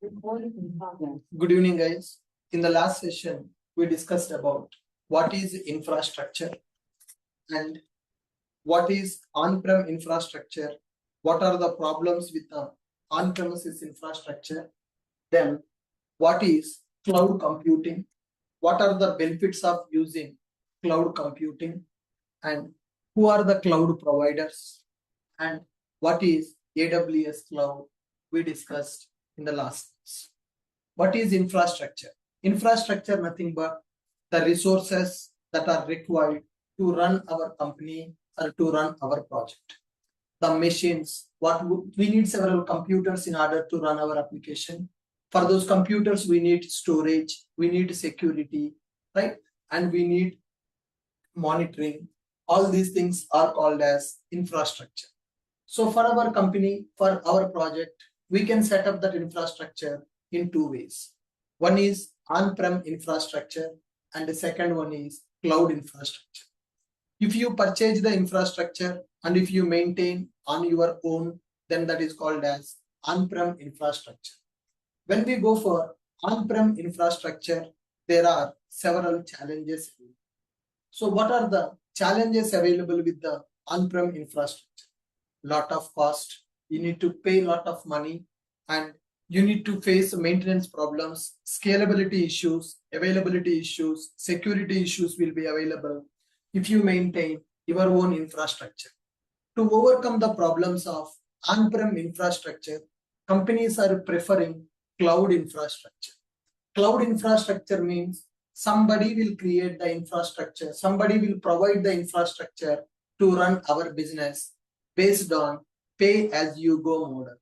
Good evening, guys. In the last session, we discussed about what is infrastructure and what is on-prem infrastructure, what are the problems with the on-premises infrastructure, then what is cloud computing, what are the benefits of using cloud computing, and who are the cloud providers, and what is AWS Cloud we discussed in the last class. What is infrastructure? Infrastructure, nothing but the resources that are required to run our company or to run our project. The machines, we need several computers in order to run our application. For those computers, we need storage, we need security, right? And we need monitoring. All these things are called as infrastructure. So for our company, for our project, we can set up that infrastructure in two ways. One is on-prem infrastructure and the second one is cloud infrastructure. If you purchase the infrastructure and if you maintain on your own, then that is called as on-prem infrastructure. When we go for on-prem infrastructure, there are several challenges. So what are the challenges available with the on-prem infrastructure? Lot of cost, you need to pay a lot of money, and you need to face maintenance problems, scalability issues, availability issues, security issues will be available if you maintain your own infrastructure. To overcome the problems of on-prem infrastructure, companies are preferring cloud infrastructure. Cloud infrastructure means somebody will create the infrastructure, somebody will provide the infrastructure to run our business based on pay-as-you-go model.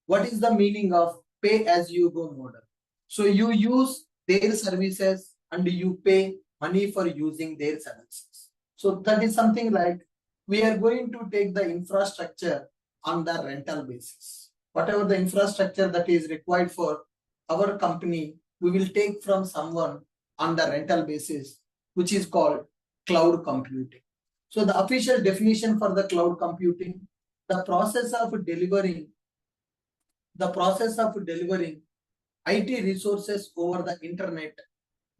What is the meaning of pay-as-you-go model? So you use their services and you pay money for using their services. So that is something like we are going to take the infrastructure on the rental basis. Whatever the infrastructure that is required for our company, we will take from someone on the rental basis, which is called cloud computing. So the official definition for the cloud computing, the process of delivering IT resources over the internet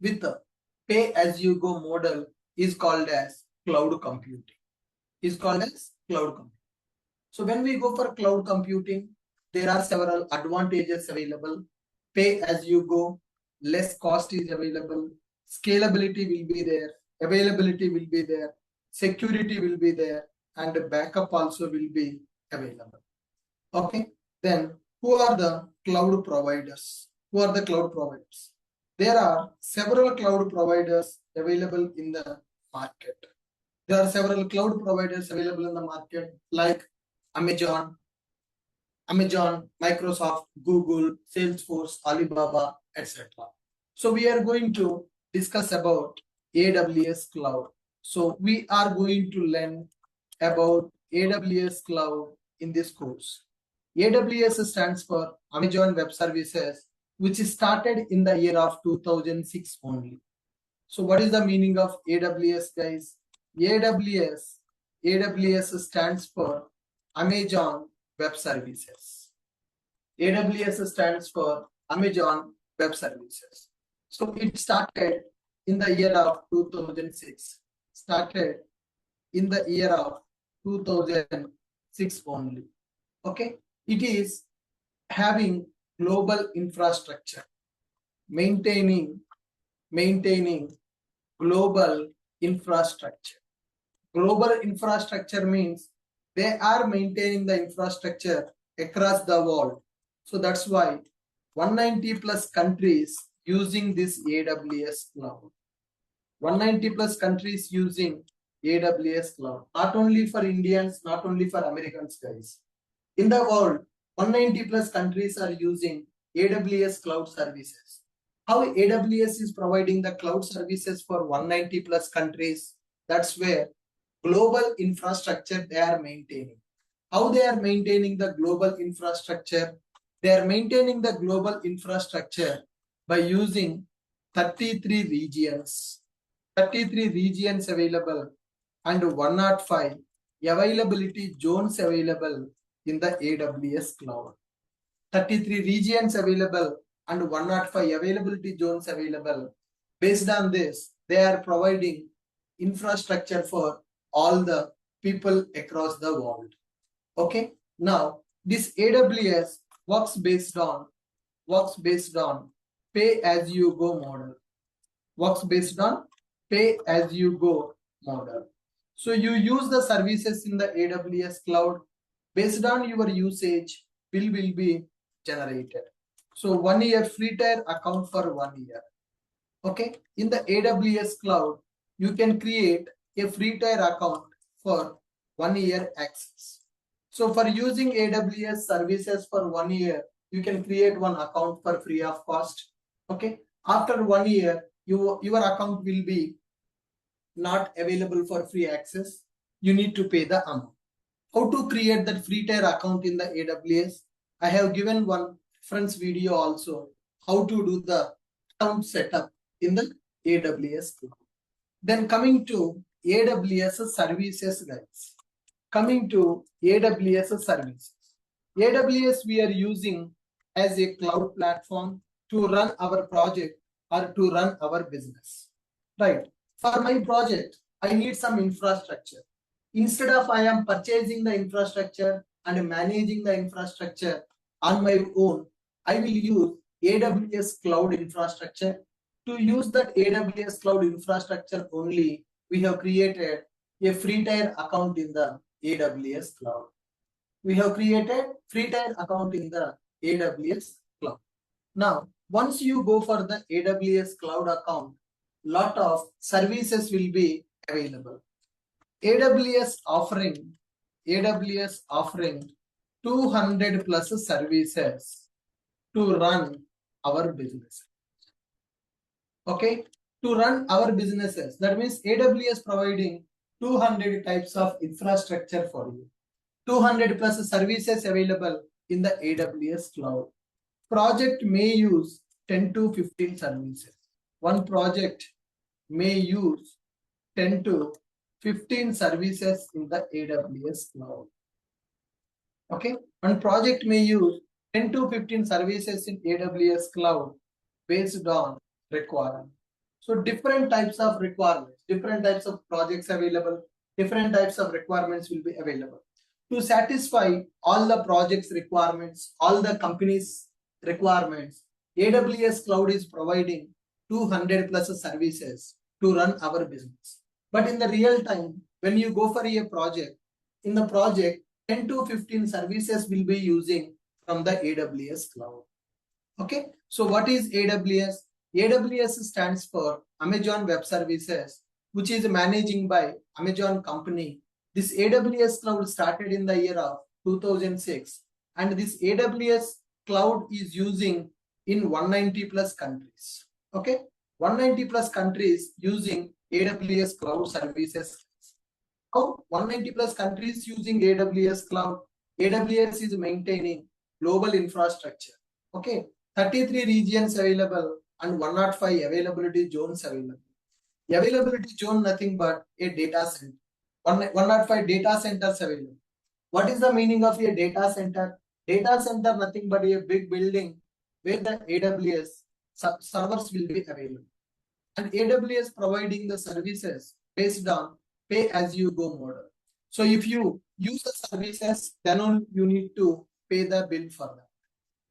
with a pay-as-you-go model is called as cloud computing. So when we go for cloud computing, there are several advantages available. Pay-as-you-go, less cost is available, scalability will be there, availability will be there, security will be there, and backup also will be available. Okay, then who are the cloud providers? There are several cloud providers available in the market. Like Amazon, Microsoft, Google, Salesforce, Alibaba, etc. So we are going to discuss about AWS Cloud. So we are going to learn about AWS Cloud in this course. AWS stands for Amazon Web Services, which is started in the year of 2006 only. So what is the meaning of AWS, guys? AWS stands for Amazon Web Services. AWS stands for Amazon Web Services. So it started in the year of 2006. Only. Okay. It is having global infrastructure, maintaining global infrastructure. Global infrastructure means they are maintaining the infrastructure across the world. So that's why 190 plus countries using this AWS Cloud. 190 plus countries using AWS Cloud. Not only for Indians, not only for Americans, guys. In the world, 190 plus countries are using AWS Cloud services. How AWS is providing the cloud services for 190 plus countries? That's where global infrastructure they are maintaining. How they are maintaining the global infrastructure? They are maintaining the global infrastructure by using 33 regions. 33 regions available and 105 availability zones available in the AWS Cloud. 33 regions available and 105 availability zones available. Based on this, they are providing infrastructure for all the people across the world. Okay, now this AWS works based on pay as you go model. Works based on pay as you go model. So you use the services in the AWS cloud. Based on your usage, bill will be generated. So 1 year free tier account for 1 year. Okay, in the AWS cloud, you can create a free tier account for 1 year access. So for using AWS services for 1 year, you can create one account for free of cost. Okay, after 1 year, your account will be not available for free access. You need to pay the amount. How to create that free tier account in the AWS? I have given one reference video also, how to do the account setup in the AWS cloud. Then coming to AWS services, guys. Coming to AWS services. AWS we are using as a cloud platform to run our project or to run our business. Right. For my project, I need some infrastructure. Instead of I am purchasing the infrastructure and managing the infrastructure on my own, I will use AWS cloud infrastructure. To use that AWS cloud infrastructure only, we have created a free tier account in the AWS cloud. We have created free tier account in the AWS cloud. Now, once you go for the AWS cloud account, lot of services will be available. AWS offering 200 plus services to run our business. Okay, to run our businesses. That means AWS providing 200 types of infrastructure for you. 200 plus services available in the AWS cloud. Project may use 10 to 15 services. One project may use 10 to 15 services in the AWS cloud. Okay, one project may use 10 to 15 services in AWS cloud based on requirement. So different types of requirements, different types of projects available, different types of requirements will be available. To satisfy all the projects requirements, all the companies requirements, AWS cloud is providing 200 plus services to run our business. But in the real time, when you go for a project, in the project, 10 to 15 services will be using from the AWS cloud. Okay, so what is AWS? AWS stands for Amazon Web Services, which is managing by Amazon company. This AWS cloud started in the year of 2006, and this AWS cloud is using in 190 plus countries. Okay, 190 plus countries using AWS cloud services. How 190 plus countries using AWS cloud? AWS is maintaining global infrastructure. Okay, 33 regions available and 105 availability zones available. Availability zone nothing but a data center. 105 data centers available. What is the meaning of a data center? Data center nothing but a big building where the AWS servers will be available. And AWS providing the services based on pay as you go model. So if you use the services, then only you need to pay the bill for that.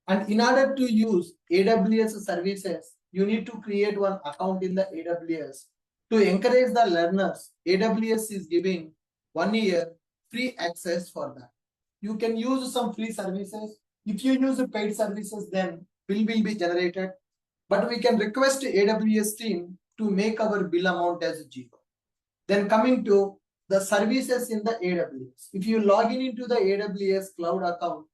And in order to use AWS services, you need to create one account in the AWS. To encourage the learners, AWS is giving 1 year free access for that. You can use some free services. If you use paid services, then bill will be generated. But we can request AWS team to make our bill amount as 0. Then coming to the services in the AWS. If you log into the AWS cloud account,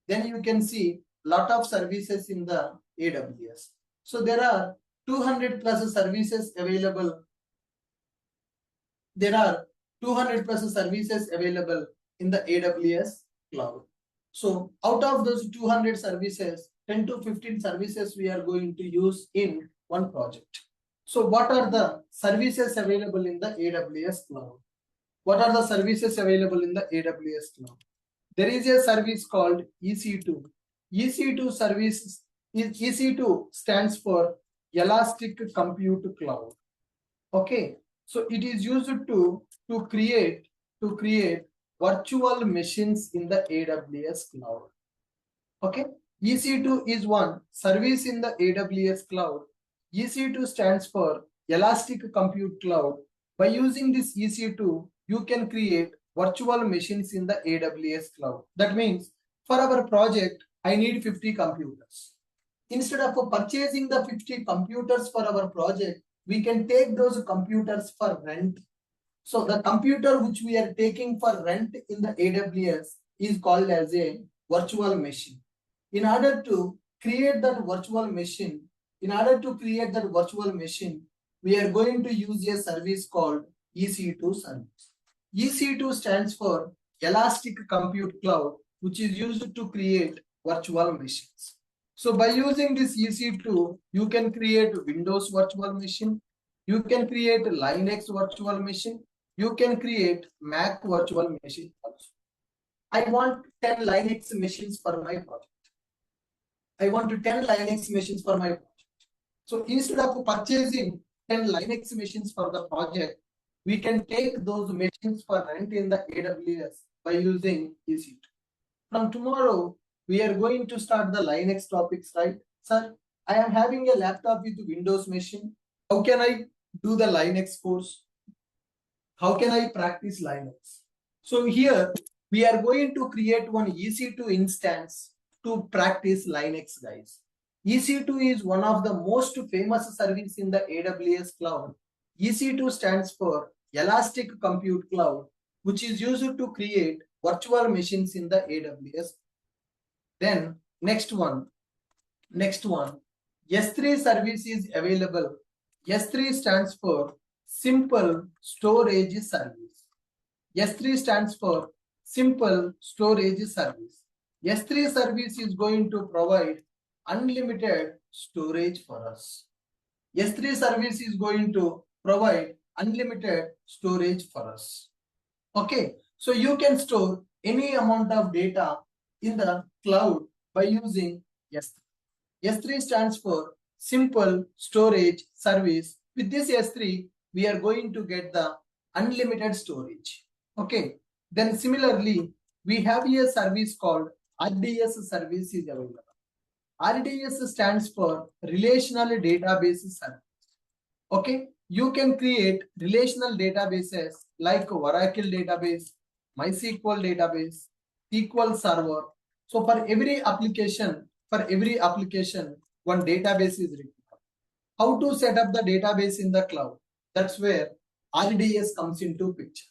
then you can see lot of services in the AWS. So there are 200 plus services available. There are 200 plus services available in the AWS cloud. So out of those 200 services, 10 to 15 services we are going to use in one project. So what are the services available in the AWS cloud? What are the services available in the AWS cloud? There is a service called EC2. EC2 service EC2 stands for Elastic Compute Cloud. Okay, so it is used to create virtual machines in the AWS Cloud. Okay, EC2 is one service in the AWS Cloud. EC2 stands for Elastic Compute Cloud. By using this EC2, you can create virtual machines in the AWS Cloud. That means for our project, I need 50 computers. Instead of purchasing the 50 computers for our project, we can take those computers for rent. So the computer which we are taking for rent in the AWS is called as a virtual machine. In order to create that virtual machine, we are going to use a service called EC2 service. EC2 stands for Elastic Compute Cloud, which is used to create virtual machines. So by using this EC2, you can create Windows virtual machine, you can create Linux virtual machine, you can create Mac virtual machine also. I want 10 Linux machines for my project. So instead of purchasing 10 Linux machines for the project, we can take those machines for rent in the AWS by using EC2. From tomorrow, we are going to start the Linux topics, right? Sir, I am having a laptop with Windows machine. How can I do the Linux course? How can I practice Linux? So here, we are going to create one EC2 instance to practice Linux, guys. EC2 is one of the most famous service in the AWS Cloud. EC2 stands for Elastic Compute Cloud, which is used to create virtual machines in the AWS. Then next one, S3 service is available. S3 stands for Simple Storage Service. S3 stands for Simple Storage Service. S3 service is going to provide unlimited storage for us. S3 service is going to provide unlimited storage for us. Okay, so you can store any amount of data in the cloud by using S3. S3 stands for Simple Storage Service. With this S3, we are going to get the unlimited storage. Okay, then similarly, we have a service called RDS service is available. RDS stands for Relational Database Service. Okay, you can create relational databases like Oracle database, MySQL database, SQL Server. So for every application, one database is required. How to set up the database in the cloud? That's where RDS comes into picture.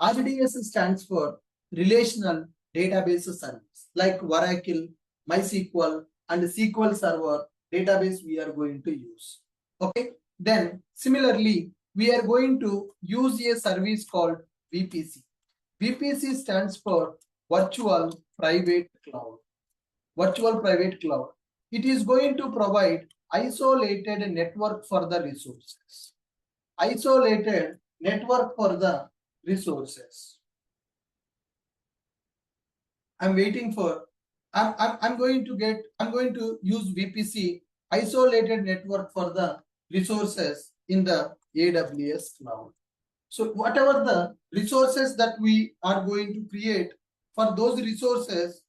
RDS stands for Relational Database Service, like Oracle, MySQL, and SQL Server database we are going to use. Okay. Then similarly, we are going to use a service called VPC. VPC stands for Virtual Private Cloud. It is going to provide isolated network for the resources. I'm going to use VPC, isolated network for the resources in the AWS Cloud. So whatever the resources that we are going to create for those resources,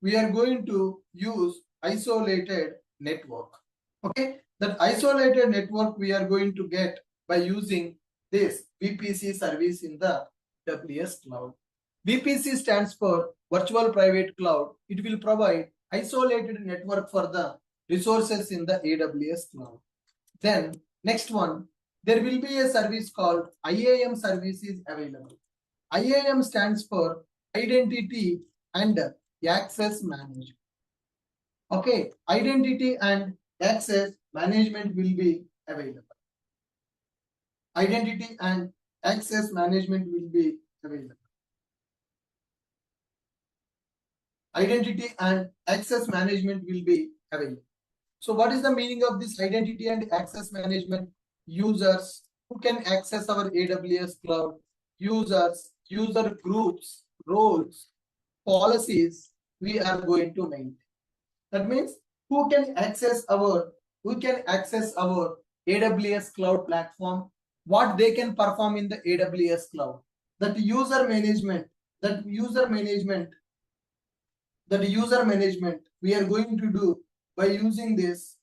we are going to use isolated network. Okay, that isolated network we are going to get by using this VPC service in the AWS Cloud. VPC stands for Virtual Private Cloud. It will provide isolated network for the resources in the AWS Cloud. Then next one, there will be a service called IAM services available. IAM stands for Identity and Access Management. Okay, Identity and Access Management will be available. Identity and Access Management will be available. Identity and Access Management will be available. So what is the meaning of this Identity and Access Management? Users who can access our AWS Cloud, users, user groups, roles, policies we are going to maintain. That means who can access our AWS Cloud platform, what they can perform in the AWS Cloud. That user management we are going to do by using this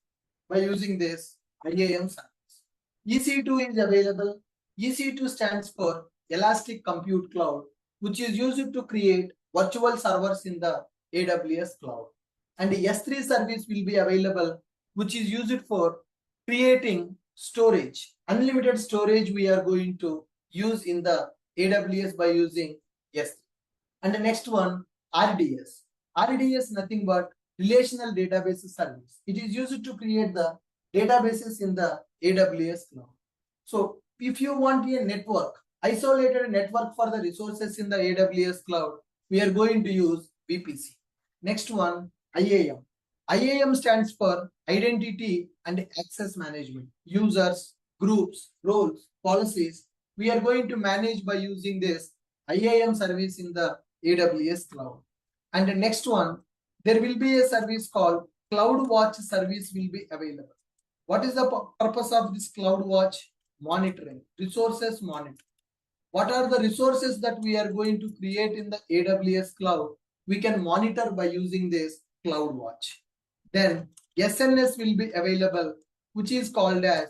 IAM service. EC2 is available. EC2 stands for Elastic Compute Cloud, which is used to create virtual servers in the AWS Cloud. And the S3 service will be available, which is used for creating storage. Unlimited storage we are going to use in the AWS by using S3. And the next one, RDS. RDS nothing but relational database service. It is used to create the databases in the AWS Cloud. So if you want a network, isolated network for the resources in the AWS Cloud, we are going to use VPC. Next one, IAM. IAM stands for Identity and Access Management. Users, groups, roles, policies, we are going to manage by using this IAM service in the AWS Cloud. And the next one, there will be a service called CloudWatch service will be available. What is the purpose of this CloudWatch? Monitoring, resources monitoring. What are the resources that we are going to create in the AWS Cloud? We can monitor by using this CloudWatch. Then SNS will be available, which is called as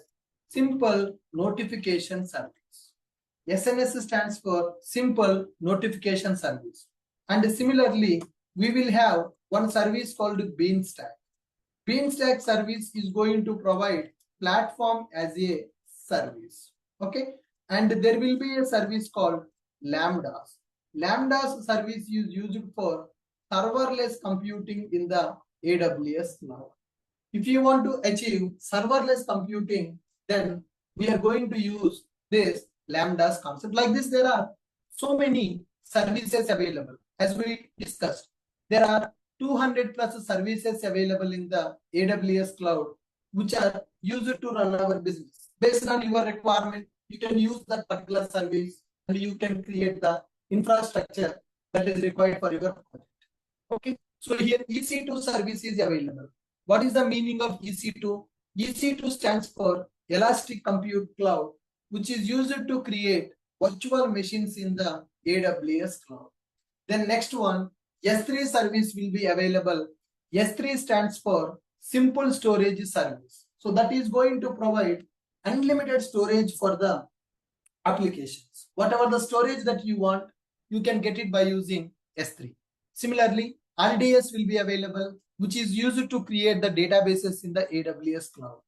Simple Notification Service. SNS stands for Simple Notification Service. And similarly, we will have one service called Beanstalk. Beanstalk service is going to provide platform as a service. Okay. And there will be a service called Lambdas. Lambdas service is used for serverless computing in the AWS Cloud. If you want to achieve serverless computing, then we are going to use this Lambdas concept. Like this, there are so many services available. As we discussed, there are 200 plus services available in the AWS Cloud, which are used to run our business. Based on your requirement, you can use that particular service and you can create the infrastructure that is required for your project. Okay, so here EC2 service is available. What is the meaning of EC2? EC2 stands for Elastic Compute Cloud, which is used to create virtual machines in the AWS Cloud. Then next one, S3 service will be available. S3 stands for Simple Storage Service. So that is going to provide unlimited storage for the applications. Whatever the storage that you want, you can get it by using S3. Similarly, RDS will be available, which is used to create the databases in the AWS Cloud.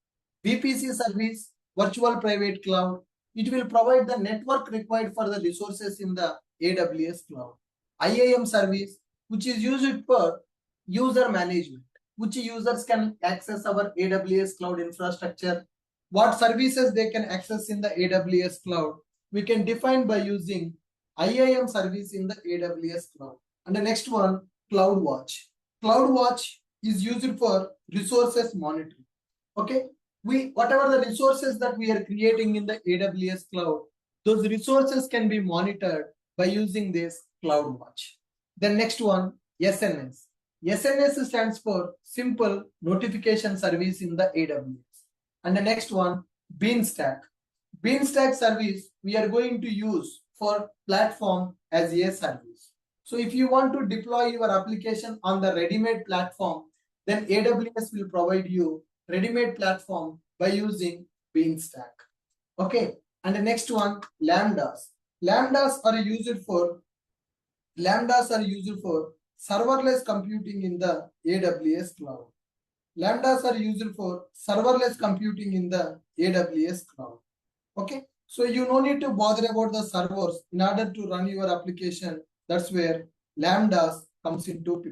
VPC service, Virtual Private Cloud, it will provide the network required for the resources in the AWS Cloud. IAM service, which is used for user management, which users can access our AWS Cloud infrastructure. What services they can access in the AWS Cloud, we can define by using IAM service in the AWS Cloud. And the next one, CloudWatch. CloudWatch is used for resources monitoring. Okay, whatever the resources that we are creating in the AWS Cloud, those resources can be monitored by using this CloudWatch. The next one, SNS. SNS stands for Simple Notification Service in the AWS. And the next one, Beanstalk. Beanstalk service we are going to use for platform as a service. So if you want to deploy your application on the ready-made platform, then AWS will provide you ready-made platform by using Beanstalk. Okay. And the next one, Lambdas. Lambdas are used for serverless computing in the AWS Cloud. Lambdas are used for serverless computing in the AWS Cloud. Okay, so you no need to bother about the servers in order to run your application. That's where Lambdas comes into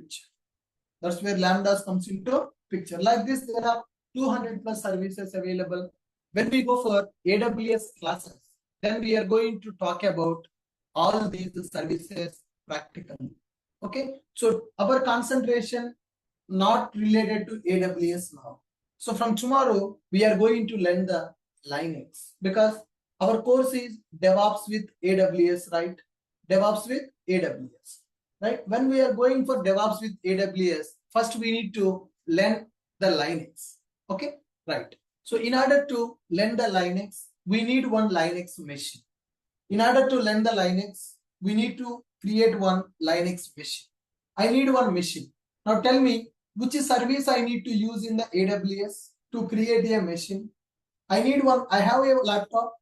picture. Like this, there are 200 plus services available. When we go for AWS classes, then we are going to talk about all these services practically. Okay, so our concentration not related to AWS now. So from tomorrow, we are going to learn the Linux because our course is DevOps with AWS, right? DevOps with AWS, right? When we are going for DevOps with AWS, first we need to learn the Linux. Okay, right. So in order to learn the Linux, we need one Linux machine. In order to learn the Linux, we need to create one Linux machine. I need one machine. Now tell me which service I need to use in the AWS to create a machine. I need one. I have a laptop.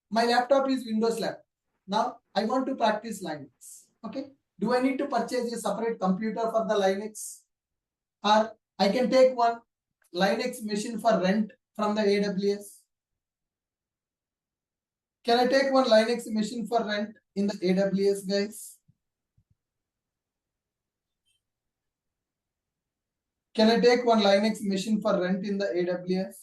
My laptop is Windows laptop. Now I want to practice Linux. Okay. Do I need to purchase a separate computer for the Linux? Or I can take one Linux machine for rent from the AWS? Can I take one Linux machine for rent in the AWS, guys? Can I take one Linux machine for rent in the AWS?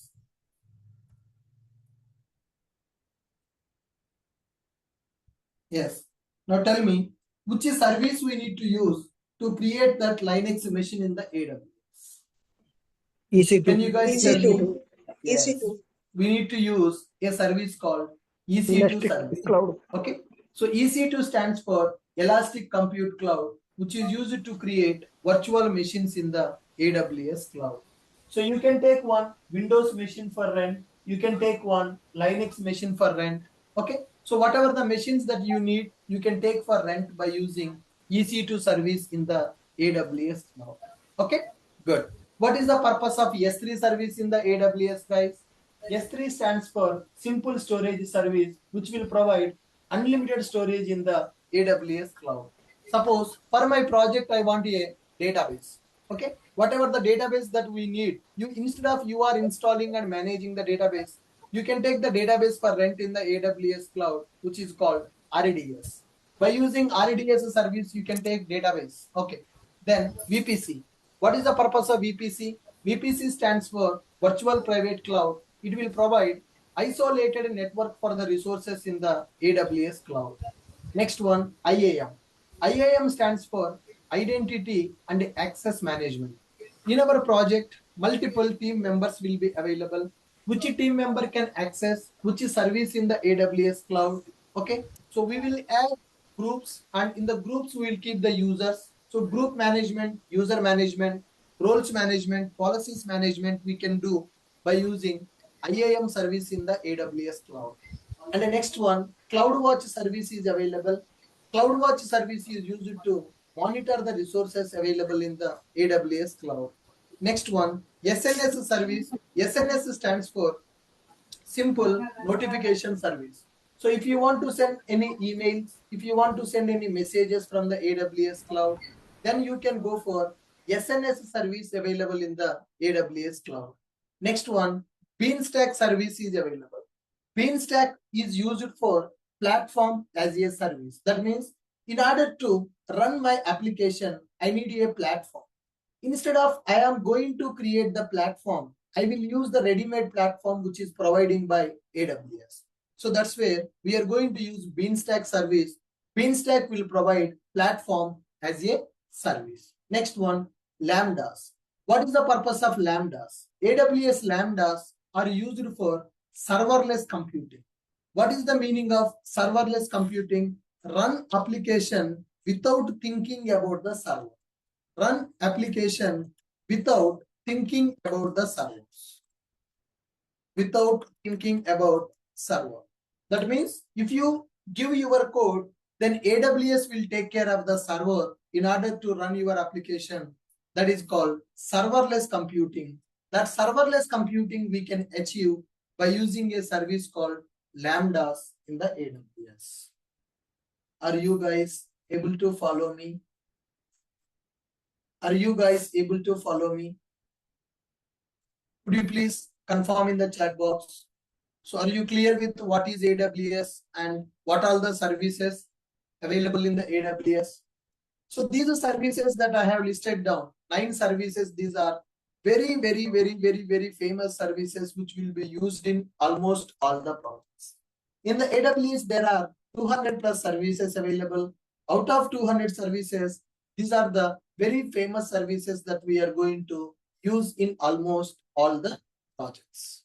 Yes. Now tell me, which service we need to use to create that Linux machine in the AWS? EC2. Can you guys tell me? EC2. Yes. EC2. We need to use a service called EC2 Elastic service. Cloud. Okay. So EC2 stands for Elastic Compute Cloud, which is used to create virtual machines in the AWS Cloud. So you can take one Windows machine for rent. You can take one Linux machine for rent. Okay. So whatever the machines that you need, you can take for rent by using EC2 service in the AWS Cloud. Okay. Good. What is the purpose of S3 service in the AWS, guys? S3 stands for Simple Storage Service, which will provide unlimited storage in the AWS Cloud. Suppose for my project, I want a database. Okay, whatever the database that we need, instead of you are installing and managing the database, you can take the database for rent in the AWS Cloud, which is called RDS. By using RDS service, you can take database. Okay, then VPC. What is the purpose of VPC? VPC stands for Virtual Private Cloud. It will provide isolated network for the resources in the AWS Cloud. Next one, IAM. IAM stands for Identity and Access Management. In our project, multiple team members will be available. Which team member can access which service in the AWS Cloud? Okay, so we will add groups, and in the groups we will keep the users. So group management, user management, roles management, policies management we can do by using IAM service in the AWS Cloud. And the next one, CloudWatch service is available. CloudWatch service is used to monitor the resources available in the AWS Cloud. Next one, SNS service. SNS stands for Simple Notification Service. So if you want to send any emails, if you want to send any messages from the AWS Cloud, then you can go for SNS service available in the AWS Cloud. Next one, Beanstack service is available. Beanstack is used for platform as a service. That means in order to run my application, I need a platform. Instead of I am going to create the platform, I will use the ready-made platform which is providing by AWS. So that's where we are going to use Beanstack service. Beanstack will provide platform as a service. Next one, Lambdas. What is the purpose of Lambdas? AWS Lambdas are used for serverless computing. What is the meaning of serverless computing? Run application without thinking about the server. Run application without thinking about the servers. Without thinking about server. That means if you give your code, then AWS will take care of the server in order to run your application. That is called serverless computing. That serverless computing we can achieve by using a service called Lambdas in the AWS. Are you guys able to follow me? Are you guys able to follow me? Could you please confirm in the chat box? So are you clear with what is AWS and what are the services available in the AWS? So these are services that I have listed down. 9 services. These are very famous services which will be used in almost all the projects. In the AWS, there are 200 plus services available. Out of 200 services, these are the very famous services that we are going to use in almost all the projects.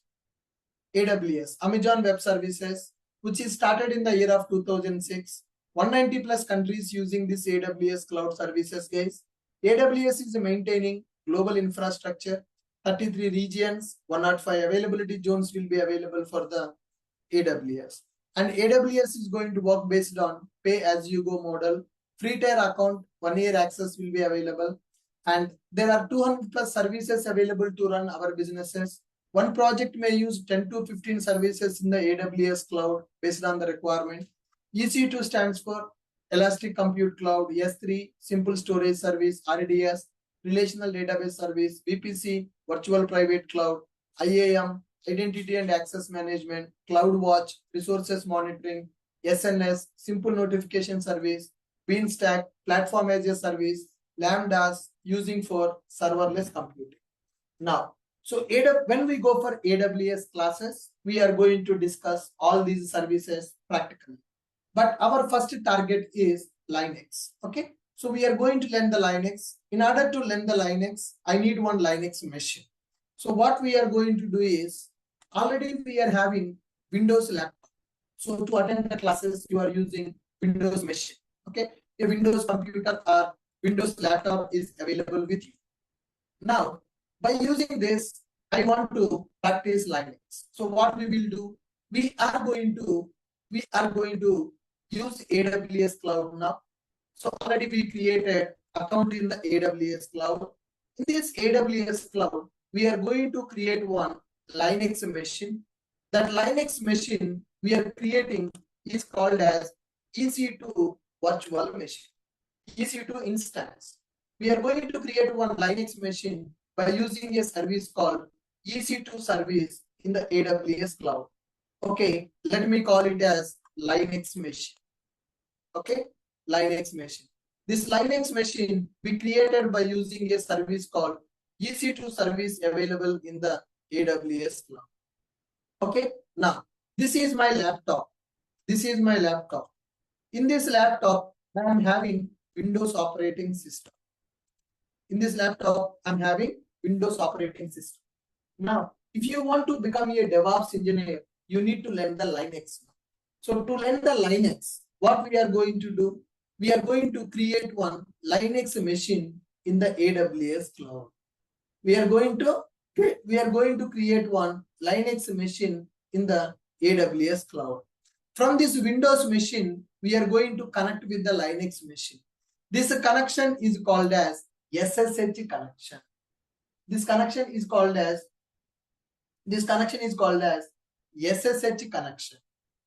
AWS, Amazon Web Services, which is started in the year of 2006. 190 plus countries using this AWS Cloud services, guys. AWS is maintaining global infrastructure. 33 regions, 105 availability zones will be available for the AWS. And AWS is going to work based on pay-as-you-go model. Free tier account, 1 year access will be available. And there are 200 plus services available to run our businesses. One project may use 10 to 15 services in the AWS cloud based on the requirement. EC2 stands for Elastic Compute Cloud, S3, Simple Storage Service, RDS, Relational Database Service, VPC, Virtual Private Cloud, IAM, Identity and Access Management, CloudWatch, Resources Monitoring, SNS, Simple Notification Service, Beanstack, Platform as a Service, Lambdas, using for serverless computing. Now, so when we go for AWS classes, we are going to discuss all these services practically. But our first target is Linux. Okay, so we are going to learn the Linux. In order to learn the Linux, I need one Linux machine. So what we are going to do is, already we are having Windows laptop. So to attend the classes, you are using Windows machine. Okay, a Windows computer or Windows laptop is available with you. Now, by using this, I want to practice Linux. So what we will do, we are going to use AWS Cloud now. So already we created account in the AWS Cloud. In this AWS Cloud, we are going to create one Linux machine. That Linux machine we are creating is called as EC2 virtual machine, EC2 instance. We are going to create one Linux machine by using a service called EC2 service in the AWS Cloud. Okay, let me call it as Linux machine. Okay, Linux machine. This Linux machine we created by using a service called EC2 service available in the AWS Cloud. Okay, now this is my laptop. This is my laptop. In this laptop, I am having Windows operating system. In this laptop, I'm having Windows operating system. Now, if you want to become a DevOps engineer, you need to learn the Linux. So to learn the Linux, what we are going to do, we are going to create one Linux machine in the AWS Cloud. We are going to create one Linux machine in the AWS Cloud. From this Windows machine, we are going to connect with the Linux machine. This connection is called as SSH connection. This connection is called as SSH connection.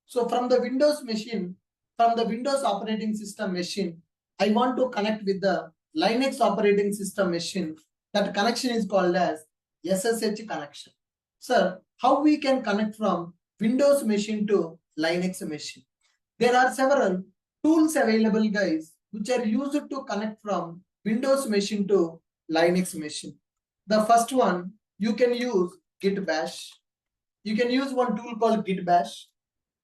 So from the Windows machine, from the Windows operating system machine, I want to connect with the Linux operating system machine. That connection is called as SSH connection. Sir, how we can connect from Windows machine to Linux machine? There are several tools available, guys, which are used to connect from Windows machine to Linux machine. The first one, you can use Git Bash. You can use one tool called Git Bash.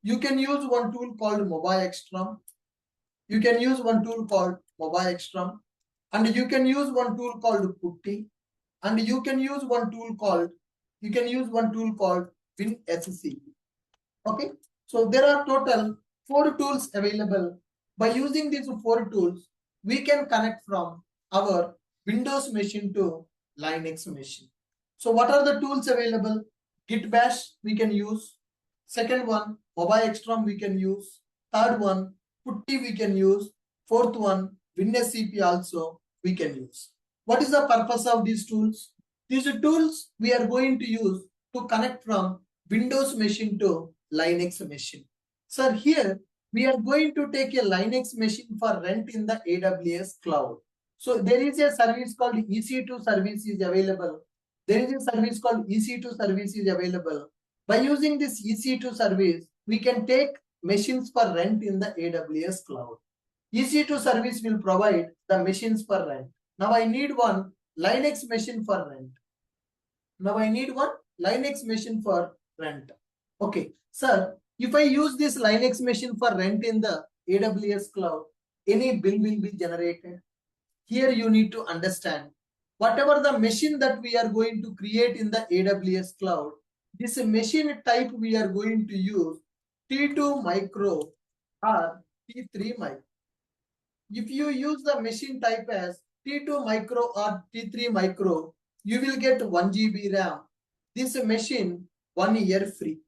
You can use one tool called Mobile Extreme. You can use one tool called Mobile Extreme. And you can use one tool called Putty. And you can use one tool called WinSCP. Okay. So there are total 4 tools available. By using these 4 tools, we can connect from our Windows machine to Linux machine. So what are the tools available? Git Bash we can use. Second one, Mobile Extreme we can use. Third one, Putty we can use. Fourth one, WinSCP also we can use. What is the purpose of these tools? These tools we are going to use to connect from Windows machine to Linux machine. Sir, here we are going to take a Linux machine for rent in the AWS Cloud. So there is a service called EC2 service is available. There is a service called EC2 service is available. By using this EC2 service, we can take machines for rent in the AWS Cloud. EC2 service will provide the machines for rent. Now I need one Linux machine for rent. Okay, sir, if I use this Linux machine for rent in the AWS Cloud, any bill will be generated. Here you need to understand, whatever the machine that we are going to create in the AWS Cloud, this machine type we are going to use T2 micro or T3 micro. If you use the machine type as T2 micro or T3 micro, you will get 1 GB RAM. This machine 1 year free.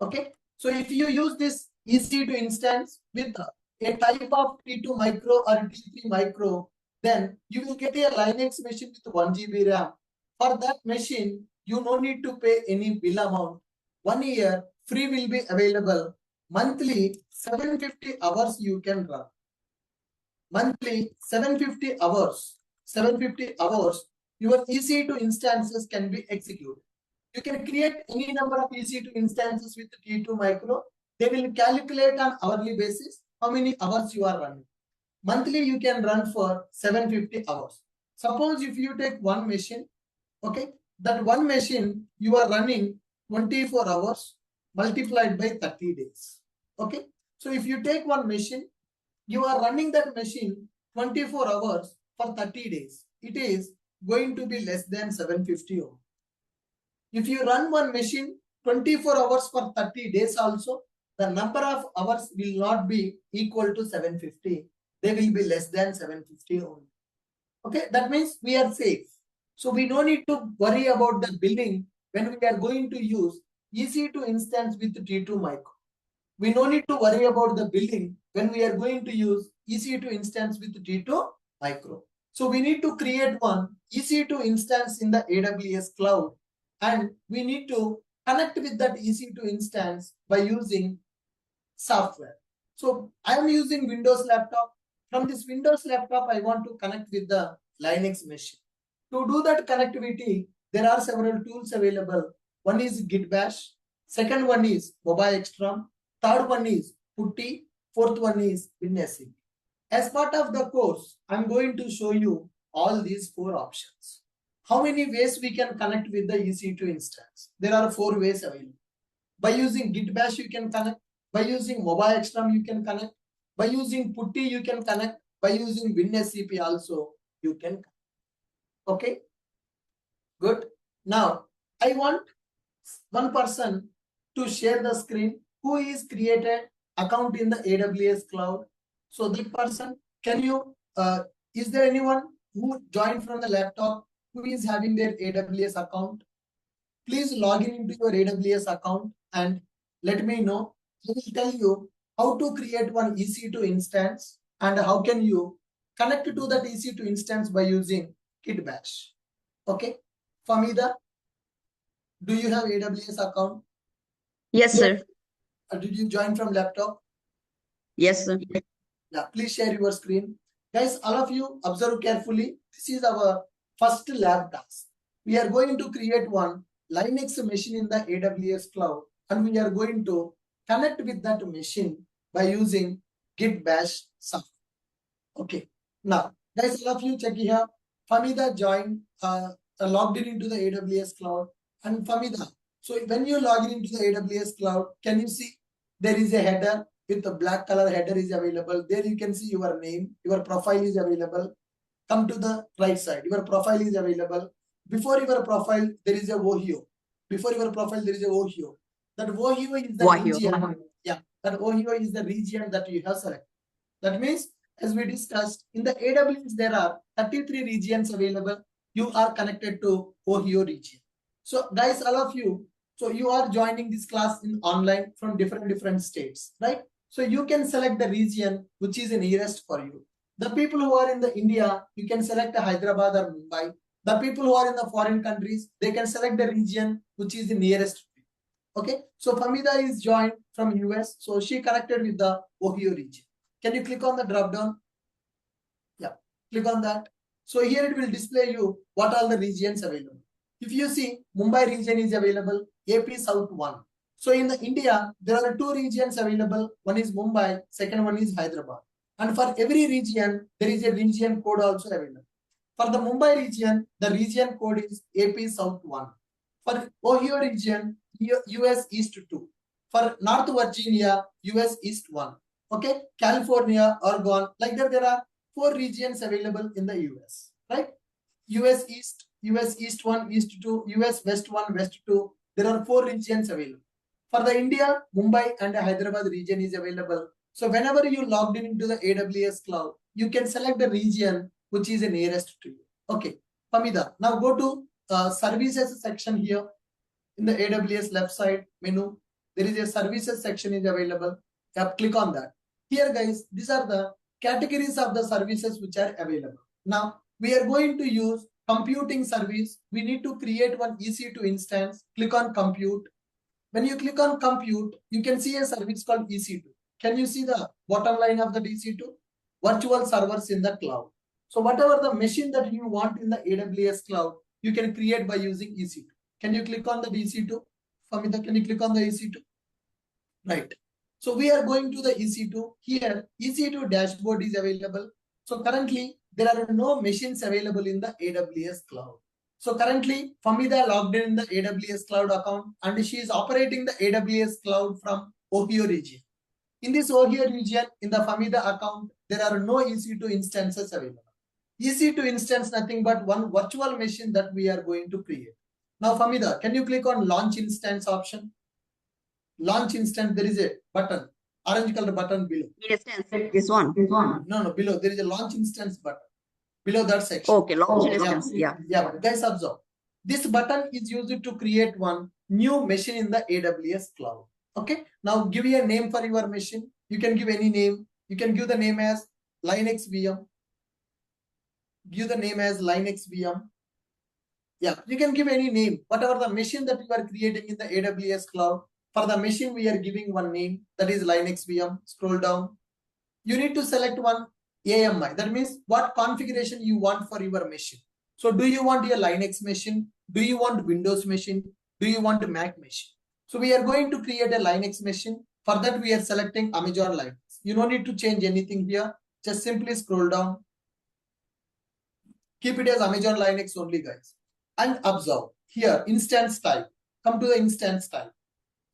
Okay. So if you use this EC2 instance with a type of T2 micro or T3 micro, then you will get a Linux machine with 1 GB RAM. For that machine, you no need to pay any bill amount. 1 year free will be available. Monthly 750 hours you can run. Monthly 750 hours. 750 hours. Your EC2 instances can be executed. You can create any number of EC2 instances with T2 micro. They will calculate on hourly basis how many hours you are running. Monthly you can run for 750 hours. Suppose if you take one machine, okay, that one machine you are running 24 hours multiplied by 30 days. Okay, so if you take one machine, you are running that machine 24 hours for 30 days. It is going to be less than 750 hours. If you run one machine 24 hours for 30 days also, the number of hours will not be equal to 750. They will be less than 750 only. Okay, that means we are safe. So we don't need to worry about the billing when we are going to use EC2 instance with T2 micro. We no need to worry about the billing when we are going to use EC2 instance with T2 micro. So we need to create one EC2 instance in the AWS Cloud, and we need to connect with that EC2 instance by using software. So I am using Windows laptop. From this Windows laptop, I want to connect with the Linux machine. To do that connectivity, there are several tools available. One is Git Bash. Second one is Mobile Extra. Third one is Putty. Fourth one is WinSCP. As part of the course, I'm going to show you all these 4 options. How many ways we can connect with the EC2 instance? There are 4 ways available. By using Git Bash, you can connect. By using Mobile Extra, you can connect. By using Putty, you can connect. By using WinSCP also, you can connect. Okay, good. Now, I want one person to share the screen who is created account in the AWS Cloud. So that person, can you, is there anyone who joined from the laptop who is having their AWS account? Please log in into your AWS account and let me know. I will tell you how to create one EC2 instance and how can you connect to that EC2 instance by using Git Bash. Okay, Famida, do you have AWS account? Yes, sir. Did you join from laptop? Yes, sir. Yeah, please share your screen. Guys, all of you observe carefully. This is our first lab task. We are going to create one Linux machine in the AWS Cloud and we are going to connect with that machine by using Git Bash software. Okay, now guys, all of you check here. Famida joined, logged in into the AWS Cloud. And Famida, so when you log in into the AWS Cloud, can you see there is a header with the black color header is available. There you can see your name, your profile is available. Come to the right side, your profile is available. Before your profile, there is a Ohio. Before your profile, there is a Ohio. That Ohio is the region. Yeah, that Ohio is the region that you have selected. That means, as we discussed, in the AWS, there are 33 regions available. You are connected to Ohio region. So guys, all of you, so you are joining this class in online from different states, right? So you can select the region which is nearest for you. The people who are in the India, you can select Hyderabad or Mumbai. The people who are in the foreign countries, they can select the region which is the nearest. Okay, so Famida is joined from US, so she connected with the Ohio region. Can you click on the drop down? Yeah, click on that. So here it will display you what are the regions available. If you see, Mumbai region is available, AP South 1. So in the India, there are 2 regions available. One is Mumbai, second one is Hyderabad. And for every region, there is a region code also available. For the Mumbai region, the region code is AP South 1. For Ohio region, US East 2. For North Virginia, US East 1. Okay, California, Oregon, like that there are 4 regions available in the US, right? US East 1, East 2, US West 1, West 2. There are 4 regions available. For the India, Mumbai and Hyderabad region is available. So whenever you logged in into the AWS Cloud, you can select the region which is nearest to you. Okay, Famida, now go to services section here in the AWS left side menu. There is a services section is available. Click on that. Here guys, these are the categories of the services which are available. Now we are going to use computing service. We need to create one EC2 instance. Click on compute. When you click on compute, you can see a service called EC2. Can you see the bottom line of the EC2? Virtual servers in the cloud. So whatever the machine that you want in the AWS cloud, you can create by using EC2. Can you click on the EC2? Famita, can you click on the EC2? Right. So we are going to the EC2. Here, EC2 dashboard is available. So currently, there are no machines available in the AWS cloud. So currently, Famida logged in the AWS cloud account and she is operating the AWS cloud from Ohio region. In this Ohio region, in the Famida account, there are no EC2 instances available. EC2 instance, nothing but one virtual machine that we are going to create. Now, Famida, can you click on launch instance option? Launch instance, there is a button, orange color button below. This one. No, below. There is a launch instance button. Below that section. Okay, launch instance. Yeah. Guys, observe. This button is used to create one new machine in the AWS cloud. Okay. Now give you a name for your machine. You can give any name. You can give the name as Linux VM. Give the name as Linux VM. Yeah, you can give any name. Whatever the machine that you are creating in the AWS cloud, for the machine we are giving one name, that is Linux VM. Scroll down. You need to select one AMI. That means what configuration you want for your machine. So do you want a Linux machine? Do you want Windows machine? Do you want a Mac machine? So we are going to create a Linux machine. For that we are selecting Amazon Linux. You don't need to change anything here. Just simply scroll down. Keep it as Amazon Linux only, guys. And observe here, instance type. Come to the instance type.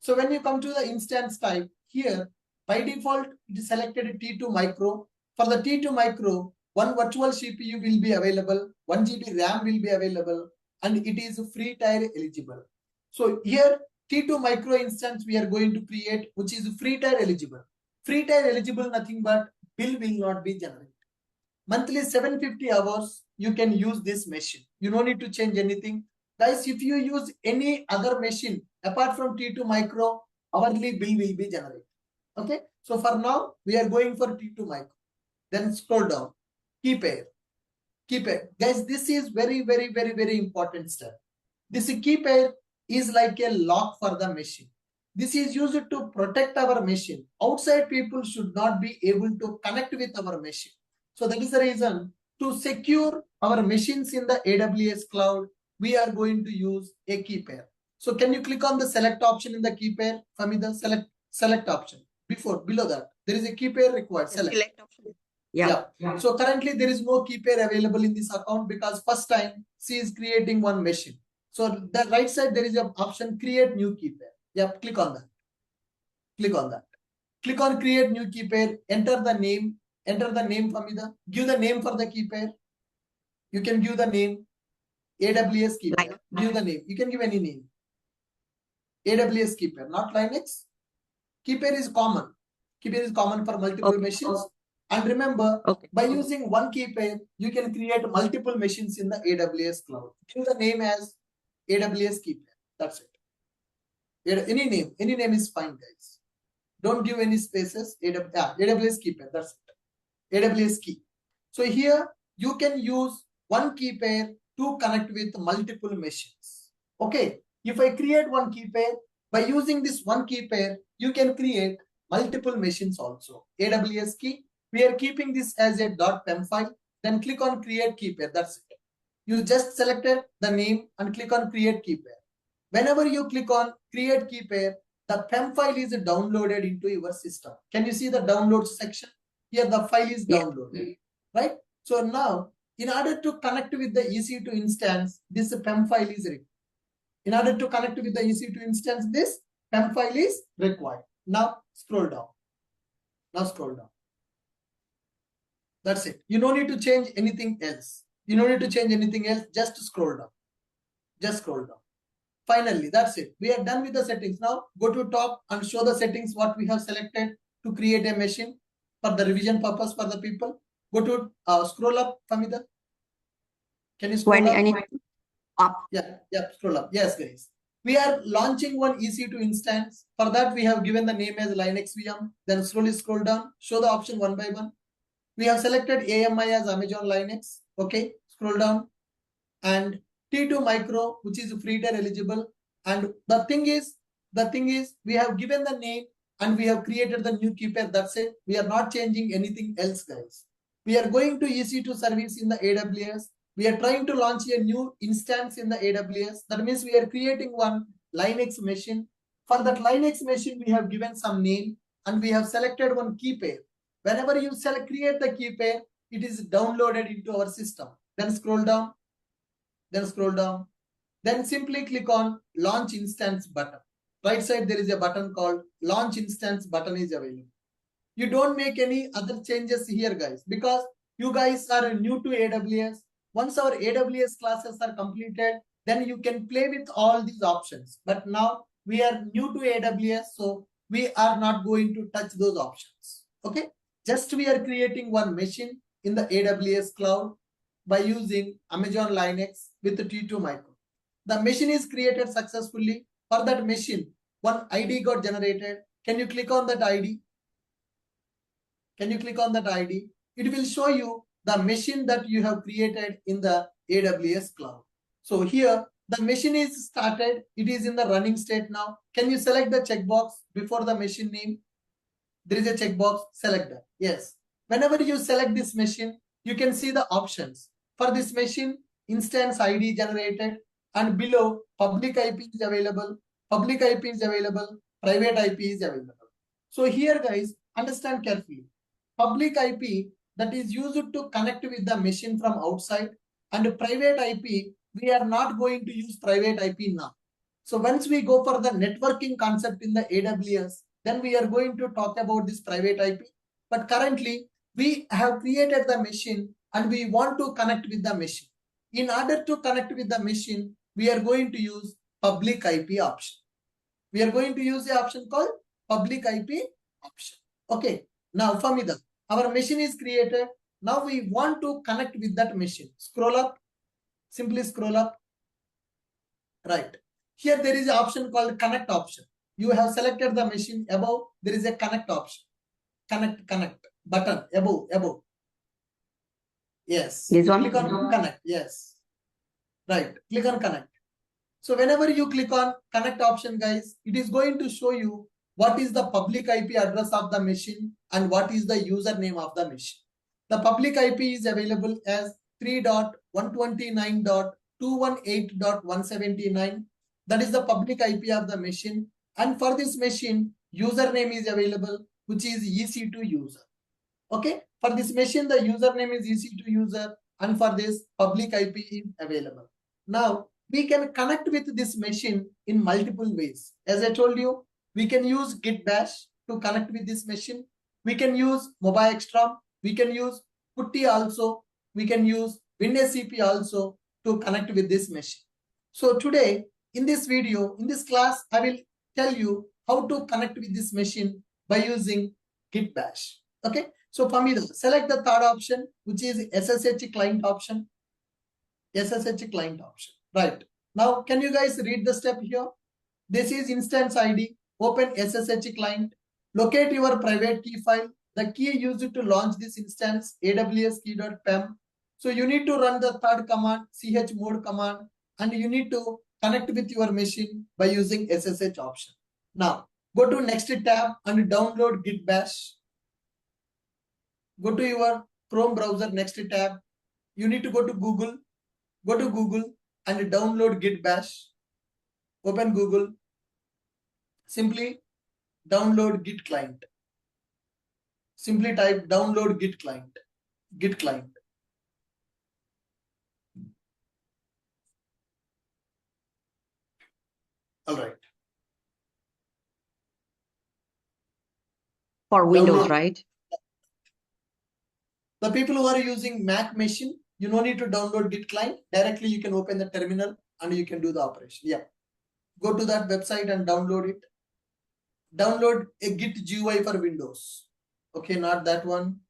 So when you come to the instance type, here by default it is selected T2 micro. For the T2 micro, one virtual CPU will be available, 1 GB RAM will be available, and it is free tier eligible. So here T2 micro instance we are going to create, which is free tier eligible. Free tier eligible, nothing but bill will not be generated. Monthly 750 hours you can use this machine. You don't need to change anything. Guys, if you use any other machine apart from T2 micro, hourly bill will be generated. Okay. So for now, we are going for T2 micro. Then scroll down. Key pair. Guys, this is very important step. This key pair is like a lock for the machine. This is used to protect our machine. Outside people should not be able to connect with our machine. So that is the reason to secure our machines in the AWS cloud, we are going to use a key pair. So can you click on the select option in the key pair? Famida, select option. Below that, there is a key pair required. Select option. Yeah. So currently there is no key pair available in this account because first time she is creating one machine. So the right side there is an option create new key pair. Yeah, click on that. Click on create new key pair. Enter the name Famida. Give the name for the key pair. You can give the name AWS key pair. Give the name. You can give any name. AWS key pair, not Linux. Key pair is common. Key pair is common for multiple machines. And remember, by using one key pair, you can create multiple machines in the AWS cloud. Give the name as AWS key pair. That's it. Any name is fine, guys. Don't give any spaces. AWS key pair. That's it. AWS key. So here you can use one key pair to connect with multiple machines. Okay. If I create one key pair, by using this one key pair, you can create multiple machines also. AWS key. We are keeping this as a .pem file. Then click on create key pair. That's it. You just selected the name and click on create key pair. Whenever you click on create key pair, the PEM file is downloaded into your system. Can you see the download section? Here the file is downloaded, right? So now, in order to connect with the EC2 instance, this PEM file is required. In order to connect with the EC2 instance, this PEM file is required. Now scroll down. That's it. You don't need to change anything else. Just scroll down. Finally, that's it. We are done with the settings. Now go to top and show the settings what we have selected to create a machine for the revision purpose for the people. Go to scroll up, Famida. Can you scroll up? Up. Yeah, scroll up. Yes, guys. We are launching one EC2 instance. For that, we have given the name as Linux VM. Then slowly scroll down, show the option one by one. We have selected AMI as Amazon Linux. Okay, scroll down. And T2 micro, which is free tier eligible. And the thing is, we have given the name and we have created the new key pair. That's it. We are not changing anything else, guys. We are going to EC2 service in the AWS. We are trying to launch a new instance in the AWS. That means we are creating one Linux machine. For that Linux machine, we have given some name and we have selected one key pair. Whenever you create the key pair, it is downloaded into our system. Then scroll down. Then simply click on Launch Instance button. Right side, there is a button called Launch Instance button is available. You don't make any other changes here, guys, because you guys are new to AWS. Once our AWS classes are completed, then you can play with all these options. But now we are new to AWS, so we are not going to touch those options. Okay, just we are creating one machine in the AWS Cloud by using Amazon Linux with the T2 micro. The machine is created successfully. For that machine, one ID got generated. Can you click on that ID? It will show you the machine that you have created in the AWS Cloud. So here, the machine is started. It is in the running state now. Can you select the checkbox before the machine name? There is a checkbox. Select that. Yes. Whenever you select this machine, you can see the options. For this machine, instance ID generated, and below public IP is available, private IP is available. So here, guys, understand carefully. Public IP, that is used to connect with the machine from outside, and private IP, we are not going to use private IP now. So once we go for the networking concept in the AWS, then we are going to talk about this private IP. But currently, we have created the machine and we want to connect with the machine. In order to connect with the machine, we are going to use public IP option. We are going to use the option called public IP option. Okay. Now, Famida, our machine is created. Now we want to connect with that machine. Scroll up. Simply scroll up. Right. Here there is an option called connect option. You have selected the machine. Above, there is a connect option. Connect button. Above. Yes. This one? Click on connect. Yes. Right. Click on connect. So whenever you click on connect option, guys, it is going to show you what is the public IP address of the machine and what is the username of the machine. The public IP is available as 3.129.218.179. That is the public IP of the machine. And for this machine, username is available, which is EC2 user. Okay. For this machine, the username is EC2 user, and for this public IP is available. Now, we can connect with this machine in multiple ways. As I told you, we can use Git Bash to connect with this machine. We can use MobiExtra. We can use Putty also. We can use WinSCP also to connect with this machine. So today, in this video, in this class, I will tell you how to connect with this machine by using Git Bash. Okay. So Pamida, select the third option, which is SSH client option. SSH client option. Right. Now, can you guys read the step here? This is instance ID. Open SSH client. Locate your private key file. The key used to launch this instance, AWS key.pem. So you need to run the third command, chmod command, and you need to connect with your machine by using SSH option. Now, go to next tab and download Git Bash. Go to your Chrome browser, next tab. You need to go to Google. Go to Google and download Git Bash. Open Google. Simply download Git client. Simply type download Git client. Git client. All right. For Windows, Download. right? The people who are using Mac machine, you don't need to download Git client. Directly you can open the terminal and you can do the operation. Yeah. Go to that website and download it. Download a Git GUI for Windows. Okay, not that one.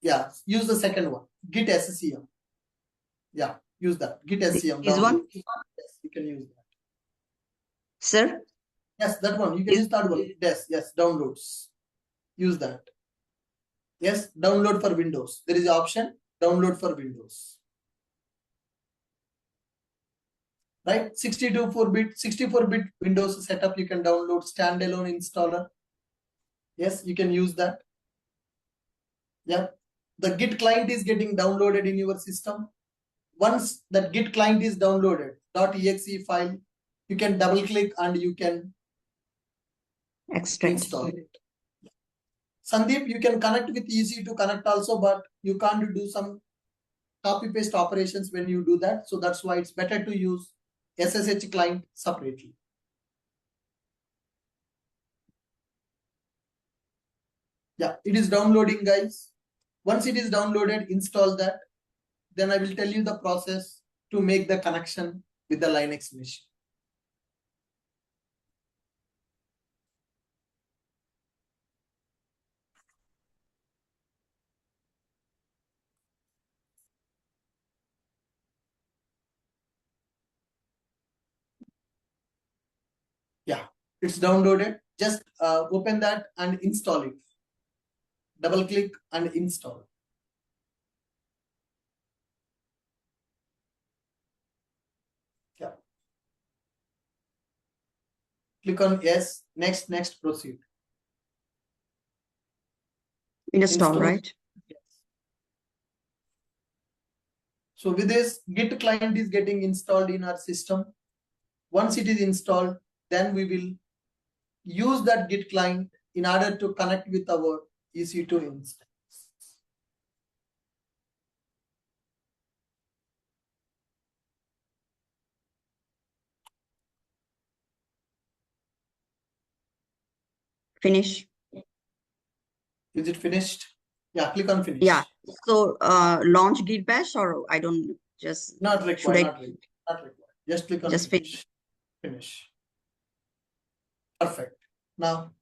Yeah, use the second one, Git SCM. Yeah, Use that. Git SCM. This download. one? Yes, you can use that. Sir? Yes, that one. You can use that one. Yes, downloads. Use that. Yes, download for Windows. There is an option, download for Windows. Right? 64-bit Windows setup, you can download standalone installer. Yes, you can use that. Yeah. The Git client is getting downloaded in your system. Once that Git client is downloaded, .exe file, you can double click and you can Extract. install it. Sandeep, you can connect with easy to connect also, but you can't do some copy paste operations when you do that. So that's why it's better to use SSH client separately. Yeah, it is downloading, guys. Once it is downloaded, install that. Then I will tell you the process to make the connection with the Linux machine. Yeah, it's downloaded. Just open that and install it. Double click and install. Yeah. Click on yes, next, proceed. Install, right? Yes. So with this, Git client is getting installed in our system. Once it is installed, then we will use that Git client in order to connect with our EC2 instance. Finish. Is it finished? Yeah, click on finish. Yeah. So launch Git Bash, or I don't just Not required, should I not required. Just click on just finish. Finish. Perfect. Now,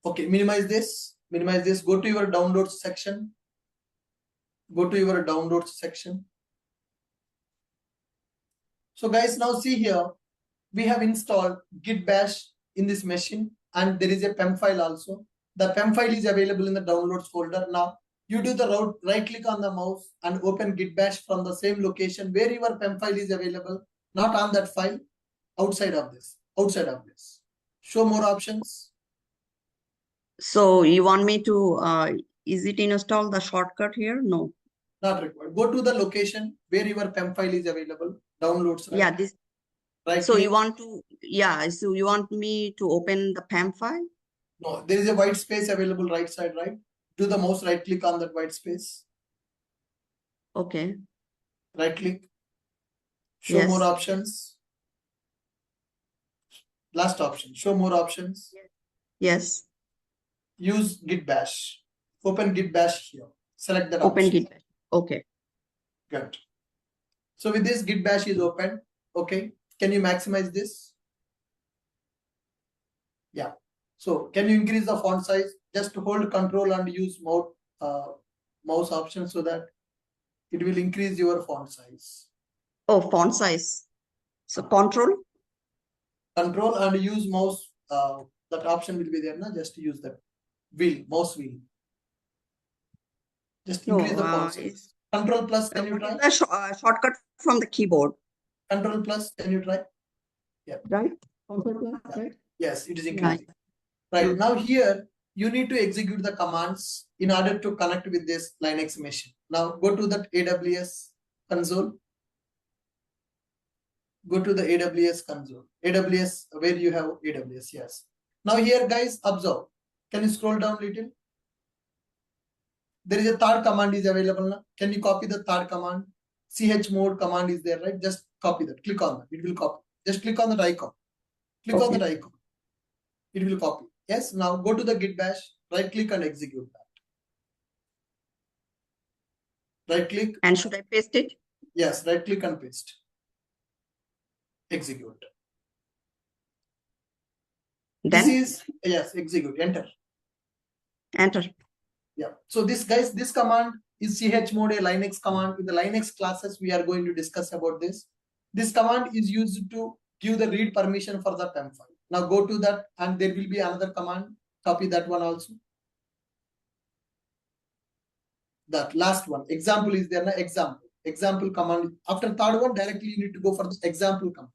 okay, minimize this. Go to your downloads section. So guys, now see here, we have installed Git Bash in this machine, and there is a PEM file also. The PEM file is available in the downloads folder. Now you do the right click on the mouse and open Git Bash from the same location where your PEM file is available, not on that file, outside of this. Show more options. So you want me to is it install the shortcut here? No. Not required. Go to the location where your PEM file is available. Downloads. Right? Yeah, this. Right. So click. you want to, yeah. So you want me to open the PEM file? No, there is a white space available right side, right? Do the mouse right click on that white space. Okay. Right click. Show Yes. more options. Last option. Show more options. Yes. Use Git Bash. Open Git Bash here. Select that Open option. Git Bash. Okay. Good. So with this, Git Bash is open. Okay. Can you maximize this? Yeah. So can you increase the font size? Just hold Control and use mouse option so that it will increase your font size. Oh, font size. So control. Control and use mouse. That option will be there now. Just use that wheel, mouse wheel. Just increase the font size. Control plus, can you try? The shortcut from the keyboard. Control plus, can you try? Yeah. Right. Control plus, right? Yes, it is increasing. Right. Now here, you need to execute the commands in order to connect with this Linux machine. Now go to that AWS console. Go to the AWS console. AWS, where you have AWS, yes. Now here, guys, observe. Can you scroll down a little? There is a third command is available now. Can you copy the third command? chmod command is there, right? Just copy that. Click on that. It will copy. Just click on that icon. Click on that icon. It will copy. Yes. Now go to the Git Bash. Right click and execute that. Right click. And should I paste it? Yes. Right click and paste. Execute. Then? This is, yes, execute. Enter. Enter. Yeah. So this, guys, this command is chmod a Linux command? In the Linux classes, we are going to discuss about this. This command is used to give the read permission for the temp file. Now go to that, and there will be another command. Copy that one also. That last one, example is there. Example command. After third one, directly you need to go for the example command.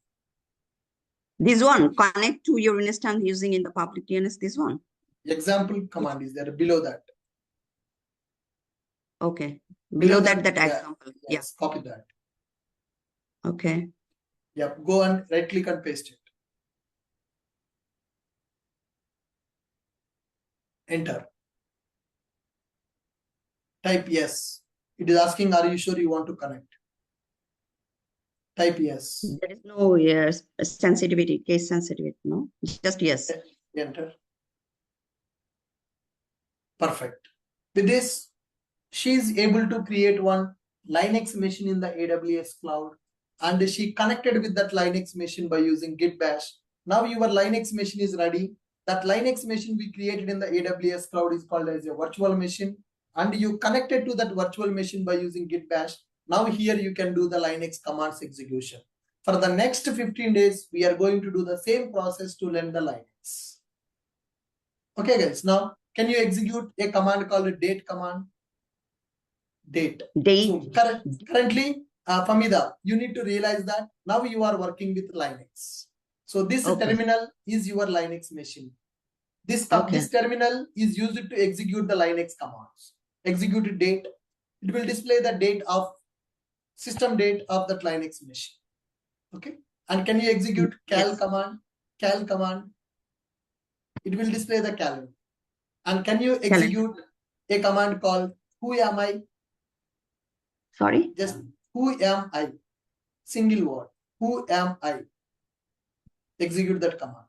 This one, connect to your instance using in the public DNS, this one. Example command is there below that. Okay. Below that yeah, example. Yes, copy that. Okay. Yep, go and right click and paste it. Enter. Type yes. It is asking, are you sure you want to connect? Type yes. There is no sensitivity, case sensitivity, no? Just yes. Enter. Perfect. With this, she is able to create one Linux machine in the AWS Cloud, and she connected with that Linux machine by using Git Bash. Now your Linux machine is ready. That Linux machine we created in the AWS Cloud is called as a virtual machine, and you connected to that virtual machine by using Git Bash. Now here you can do the Linux commands execution. For the next 15 days, we are going to do the same process to learn the Linux. Okay guys, now can you execute a command called date command? Date. So currently, Famida, you need to realize that now you are working with Linux. So this terminal is your Linux machine. This terminal is used to execute the Linux commands. Execute date. It will display the date of system date of that Linux machine. Okay. And can you execute cal command? Cal command. It will display the calendar. And can you execute a command called who am I? Sorry? Just who am I? Single word. Who am I? Execute that command.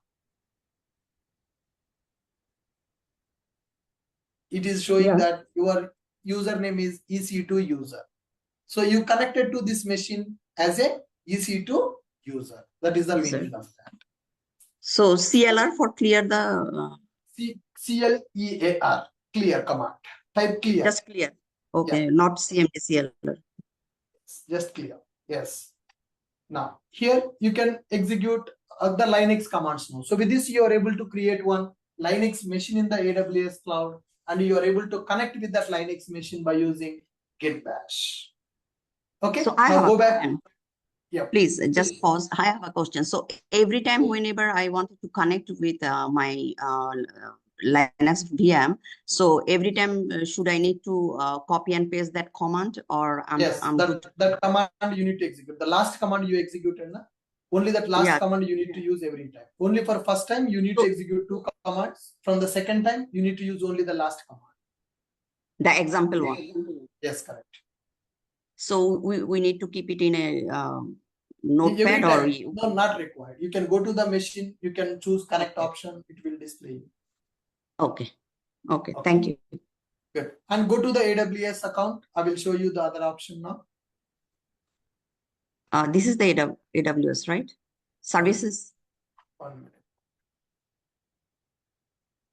It is showing that your username is EC2 user. So you connected to this machine as a EC2 user. That is the meaning of that. So CLR for clear the CLEAR, clear command. Type clear. Just clear. Okay, not CMD CLR. Just clear. Yes. Now here you can execute the Linux commands now. So with this you are able to create one Linux machine in the AWS Cloud, and you are able to connect with that Linux machine by using Git Bash. Okay. So I have go back. Yeah. Please just pause. I have a question. So every time whenever I wanted to connect with my Linux VM, so every time should I need to copy and paste that command, or that command you need to execute. The last command you executed, only that last command you need to use every time. Only for first time you need to execute 2 commands. From the second time you need to use only the last command. The example one. Yes, correct. So we need to keep it in a notepad, or no, not required. You can go to the machine, you can choose connect option, it will display. Okay. Thank you. Good. And go to the AWS account. I will show you the other option now. This is the AWS, right? Services. 1 minute.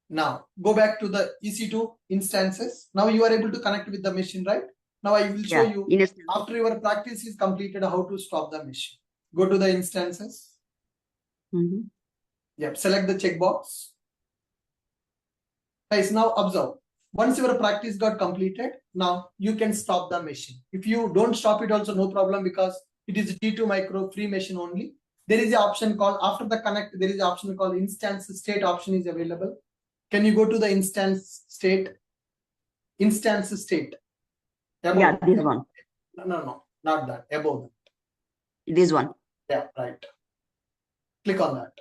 Now go back to the EC2 instances. Now you are able to connect with the machine, right? Now I will show you after your practice is completed how to stop the machine. Go to the instances. Yep. Select the checkbox. Guys, now observe. Once your practice got completed, now you can stop the machine. If you don't stop it also, no problem, because it is a T2 micro free machine only. There is an option called, after the connect, there is an option called instance state option is available. Can you go to the instance state? Instance state. Above. This one. No, not that. Above that. This one. Yeah, right. Click on that.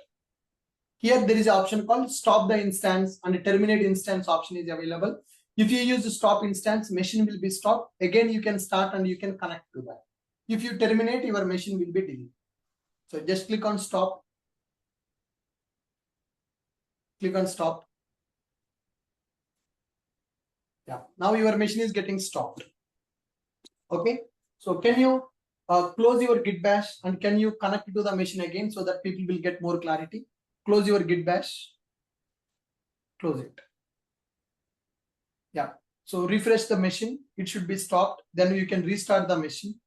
Here there is an option called stop the instance, and a terminate instance option is available. If you use the stop instance, machine will be stopped. Again, you can start and you can connect to that. If you terminate, your machine will be deleted. So just click on stop. Click on stop. Yeah, now your machine is getting stopped. Okay, so can you close your Git Bash and can you connect to the machine again so that people will get more clarity? Close your Git Bash. Close it. Yeah. So refresh the machine. It should be stopped. Then you can restart the machine.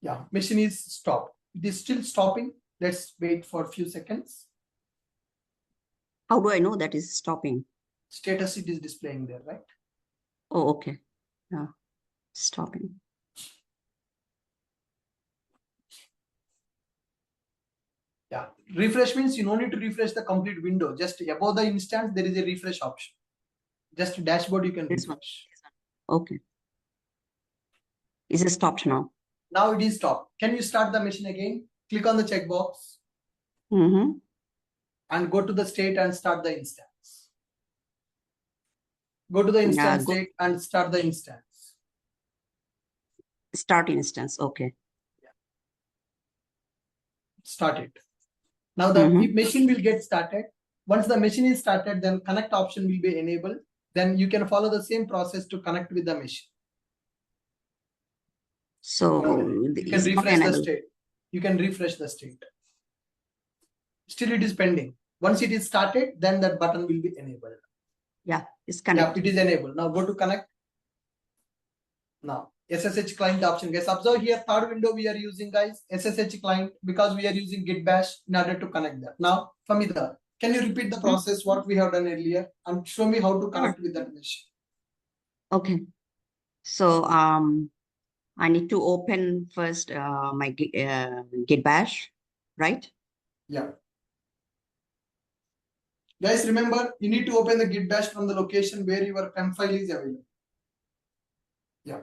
Yeah, machine is stopped. It is still stopping. Let's wait for a few seconds. How do I know that is stopping? Status it is displaying there, right? Oh, okay. Yeah, stopping. Yeah, refresh means you don't need to refresh the complete window. Just above the instance, there is a refresh option. Just dashboard you can This one. refresh. Okay. Is it stopped now? Now it is stopped. Can you start the machine again? Click on the checkbox Mm-hmm. and go to the state and start the instance. Go to the instance state and start the instance. Start instance. Okay. Start it. Now the machine will get started. Once the machine is started, then connect option will be enabled. Then you can follow the same process to connect with the machine. So you can refresh the state. You can refresh the state. Still it is pending. Once it is started, then that button will be enabled. Yeah, it's connected. Yeah, it is enabled. Now go to connect. Now SSH client option. Guys, observe here, third window we are using, guys, SSH client, because we are using Git Bash in order to connect that. Now, Famida, can you repeat the process what we have done earlier and show me how to connect with that machine? Okay. So I need to open first my Git Bash, right? Yeah. Guys, remember, you need to open the Git Bash from the location where your temp file is available. Yeah.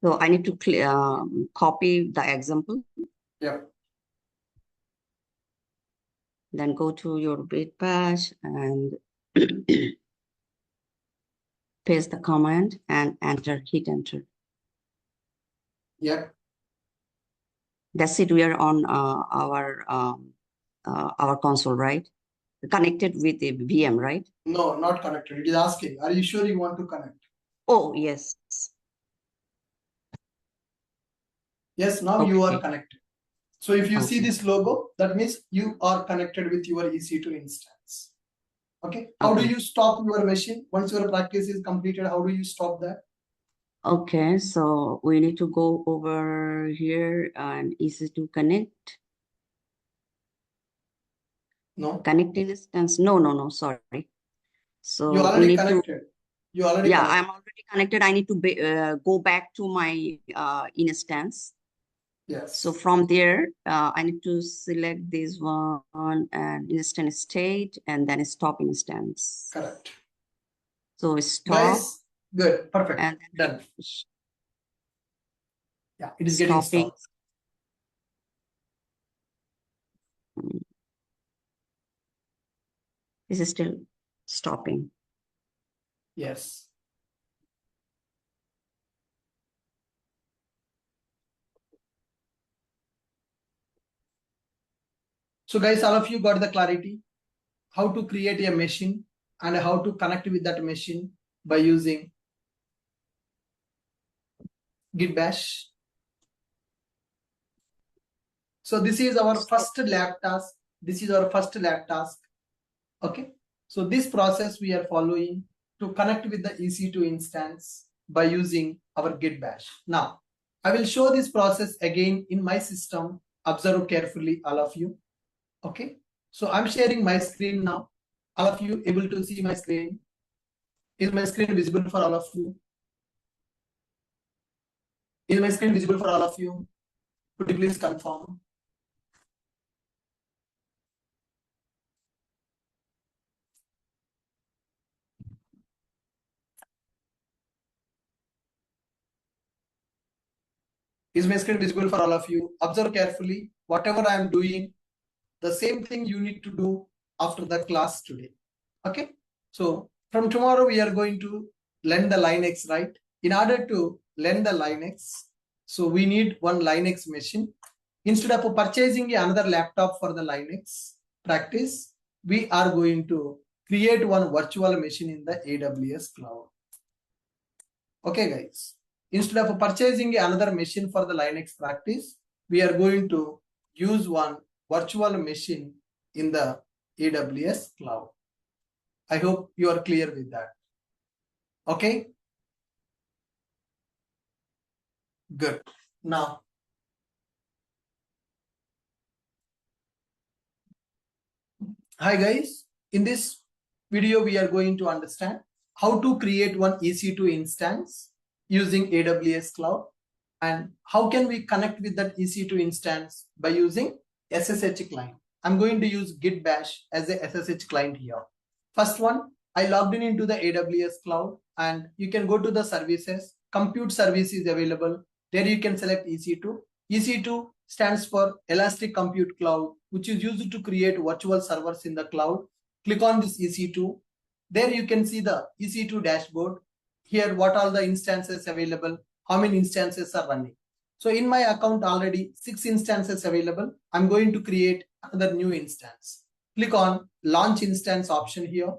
So I need to copy the example. Yeah. Then go to your Git Bash and paste the command and enter, hit enter. Yeah. That's it. We are on our console, right? Connected with a VM, right? No, not connected. It is asking, are you sure you want to connect? Oh, yes. Yes, now you are connected. So if you see this logo, that means you are connected with your EC2 instance. Okay. How do you stop your machine? Once your practice is completed, how do you stop that? Okay, so we need to go over here and EC2 connect. No. Connect instance. No, sorry. So you already connected. You already connected. I'm already connected. I need to go back to my instance. Yes. So from there, I need to select this one and instance state and then stop instance. Correct. So stop. Guys, good, perfect, and done. Yeah, it is getting stopped. This is still stopping. Yes. So guys, all of you got the clarity how to create a machine and how to connect with that machine by using Git Bash. So this is our first lab task. This is our first lab task. Okay. So this process we are following to connect with the EC2 instance by using our Git Bash. Now, I will show this process again in my system. Observe carefully, all of you. Okay. So I'm sharing my screen now. All of you able to see my screen? Is my screen visible for all of you? Is my screen visible for all of you? Could you please confirm? Is my screen visible for all of you? Observe carefully. Whatever I am doing, the same thing you need to do after the class today. Okay. So from tomorrow, we are going to learn the Linux, right? In order to learn the Linux, so we need one Linux machine. Instead of purchasing another laptop for the Linux practice, we are going to create one virtual machine in the AWS Cloud. Okay, guys. instead of purchasing another machine for the Linux practice, we are going to use one virtual machine in the AWS Cloud. I hope you are clear with that. Okay. Good. Now, hi guys. In this video, we are going to understand how to create one EC2 instance using AWS Cloud and how can we connect with that EC2 instance by using SSH client. I'm going to use Git Bash as a SSH client here. First one, I logged in into the AWS Cloud and you can go to the services. Compute service is available. There you can select EC2. EC2 stands for Elastic Compute Cloud, which is used to create virtual servers in the cloud. Click on this EC2. There you can see the EC2 dashboard. Here, what are the instances available? How many instances are running? So in my account already 6 instances available. I'm going to create another new instance. Click on Launch Instance option here.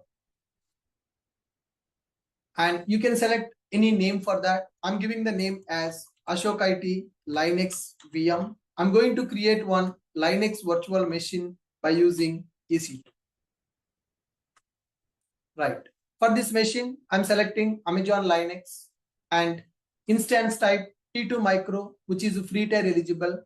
And you can select any name for that. I'm giving the name as Ashok IT Linux VM. I'm going to create one Linux virtual machine by using EC2. Right. For this machine, I'm selecting Amazon Linux and instance type T2 micro, which is free tier eligible.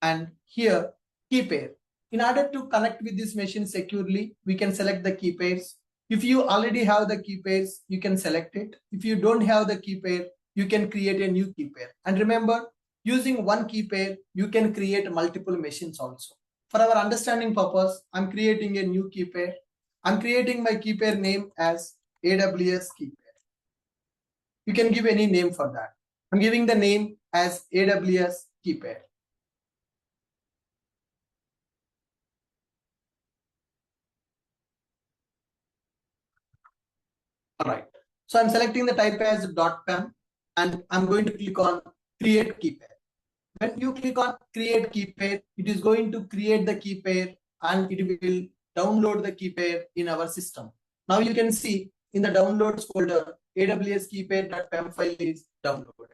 And here, key pair. In order to connect with this machine securely, we can select the key pairs. If you already have the key pairs, you can select it. If you don't have the key pair, you can create a new key pair. And remember, using one key pair, you can create multiple machines also. For our understanding purpose, I'm creating a new key pair. I'm creating my key pair name as AWS key pair. You can give any name for that. I'm giving the name as AWS key pair. All right. So I'm selecting the type as .pem and I'm going to click on create key pair. When you click on create key pair, it is going to create the key pair and it will download the key pair in our system. Now you can see in the downloads folder, AWS key pair.pem file is downloaded.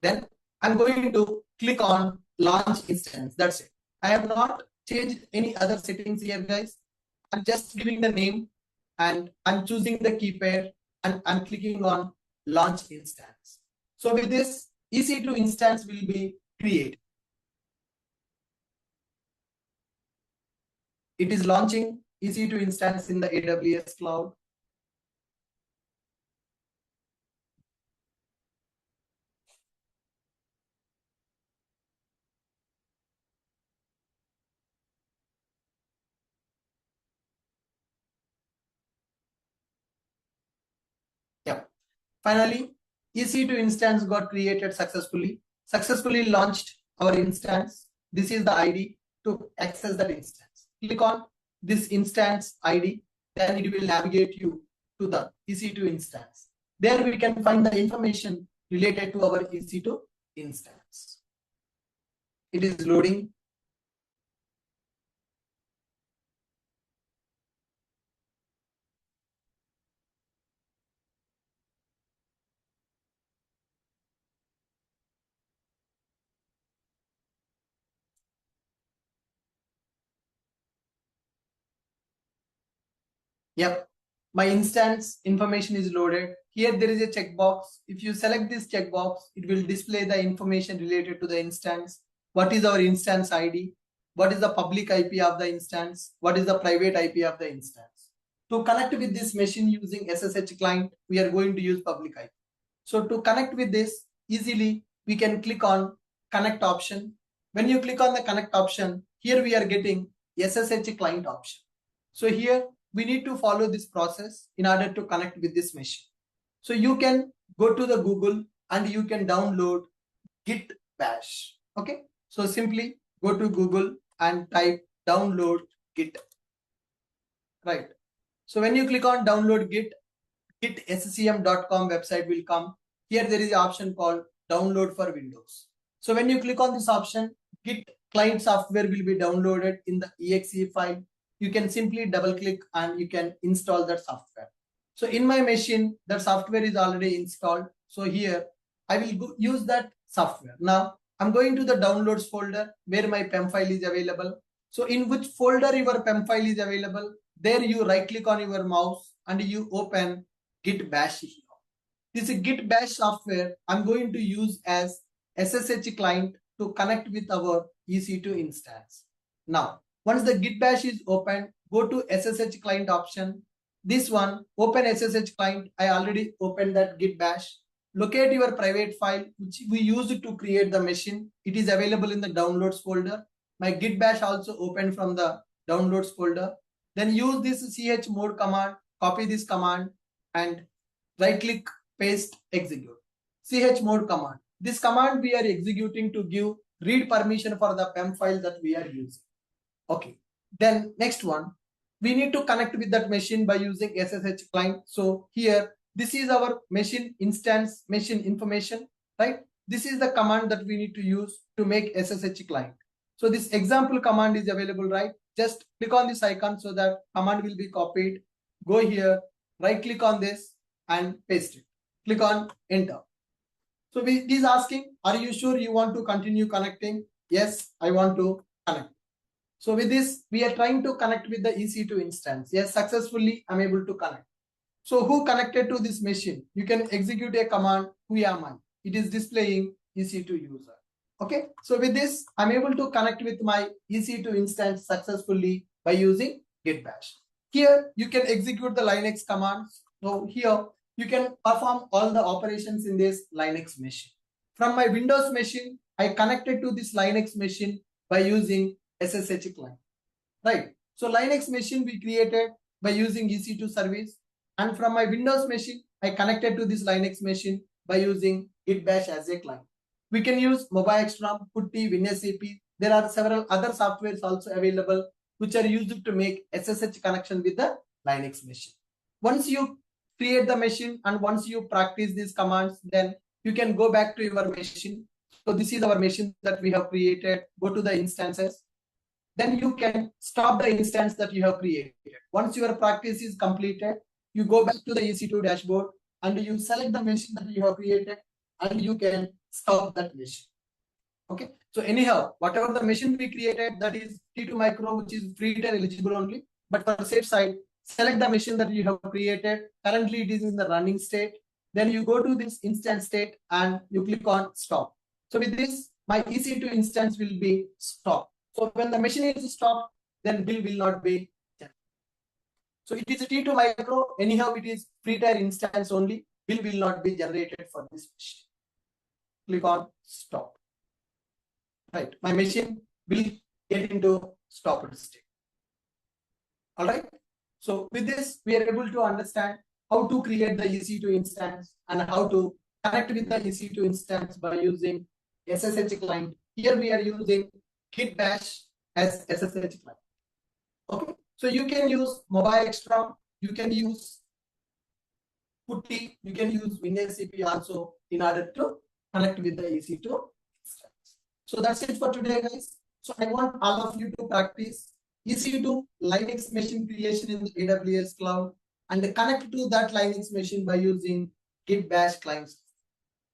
Then I'm going to click on launch instance. That's it. I have not changed any other settings here, guys. I'm just giving the name and I'm choosing the key pair and I'm clicking on launch instance. So with this, EC2 instance will be created. It is launching EC2 instance in the AWS Cloud. Yeah. Finally, EC2 instance got created successfully. Successfully launched our instance. This is the ID to access that instance. Click on this instance ID, then it will navigate you to the EC2 instance. There we can find the information related to our EC2 instance. It is loading. Yep, my instance information is loaded. Here there is a checkbox. If you select this checkbox, it will display the information related to the instance. What is our instance ID? What is the public IP of the instance? What is the private IP of the instance? To connect with this machine using SSH client, we are going to use public IP. So to connect with this easily, we can click on connect option. When you click on the connect option, here we are getting SSH client option. So here we need to follow this process in order to connect with this machine. So you can go to the Google and you can download Git Bash. Okay. So simply go to Google and type download Git. Right. So when you click on download Git, gitscm.com website will come. Here there is an option called download for Windows. So when you click on this option, Git client software will be downloaded in the exe file. You can simply double click and you can install that software. So in my machine, that software is already installed. So here I will use that software. Now I'm going to the downloads folder where my PEM file is available. So in which folder your PEM file is available, there you right click on your mouse and you open Git Bash here. This Git Bash software I'm going to use as SSH client to connect with our EC2 instance. Now, once the Git Bash is open, go to SSH client option. This one, open SSH client. I already opened that Git Bash. Locate your private file, which we used to create the machine. It is available in the downloads folder. My Git Bash also opened from the downloads folder. Then use this chmod command, copy this command and right click, paste, execute. Chmod command. This command we are executing to give read permission for the PEM file that we are using. Okay. Then next one, we need to connect with that machine by using SSH client. So here, this is our machine instance, machine information, right? This is the command that we need to use to make SSH client. So this example command is available, right? Just click on this icon so that command will be copied. Go here, right click on this and paste it. Click on enter. So it is asking, are you sure you want to continue connecting? Yes, I want to connect. So with this, we are trying to connect with the EC2 instance. Yes, successfully I'm able to connect. So who connected to this machine? You can execute a command, who am I? It is displaying EC2 user. Okay, so with this, I'm able to connect with my EC2 instance successfully by using Git Bash. Here, you can execute the Linux commands. So here, you can perform all the operations in this Linux machine. From my Windows machine, I connected to this Linux machine by using SSH client, right? So Linux machine we created by using EC2 service. And from my Windows machine, I connected to this Linux machine by using Git Bash as a client. We can use MobileXtrom, Putty, WinSCP. There are several other softwares also available which are used to make SSH connection with the Linux machine. Once you create the machine and once you practice these commands, then you can go back to your machine. So this is our machine that we have created. Go to the instances. Then you can stop the instance that you have created. Once your practice is completed, you go back to the EC2 dashboard and you select the machine that you have created and you can stop that machine. Okay. So anyhow, whatever the machine we created, that is T2 micro, which is free tier eligible only. But for the safe side, select the machine that you have created. Currently, it is in the running state. Then you go to this instance state and you click on stop. So with this, my EC2 instance will be stopped. So when the machine is stopped, then bill will not be generated. So it is a T2 micro. Anyhow, it is free tier instance only. Bill will not be generated for this machine. Click on stop. Right. My machine will get into stopped state. All right. So with this, we are able to understand how to create the EC2 instance and how to connect with the EC2 instance by using SSH client. Here we are using Git Bash as SSH client. Okay. So you can use MobileXtrom, you can use Putty, you can use WinSCP also in order to connect with the EC2 instance. So that's it for today, guys. So I want all of you to practice EC2 Linux machine creation in the AWS Cloud and connect to that Linux machine by using Git Bash clients.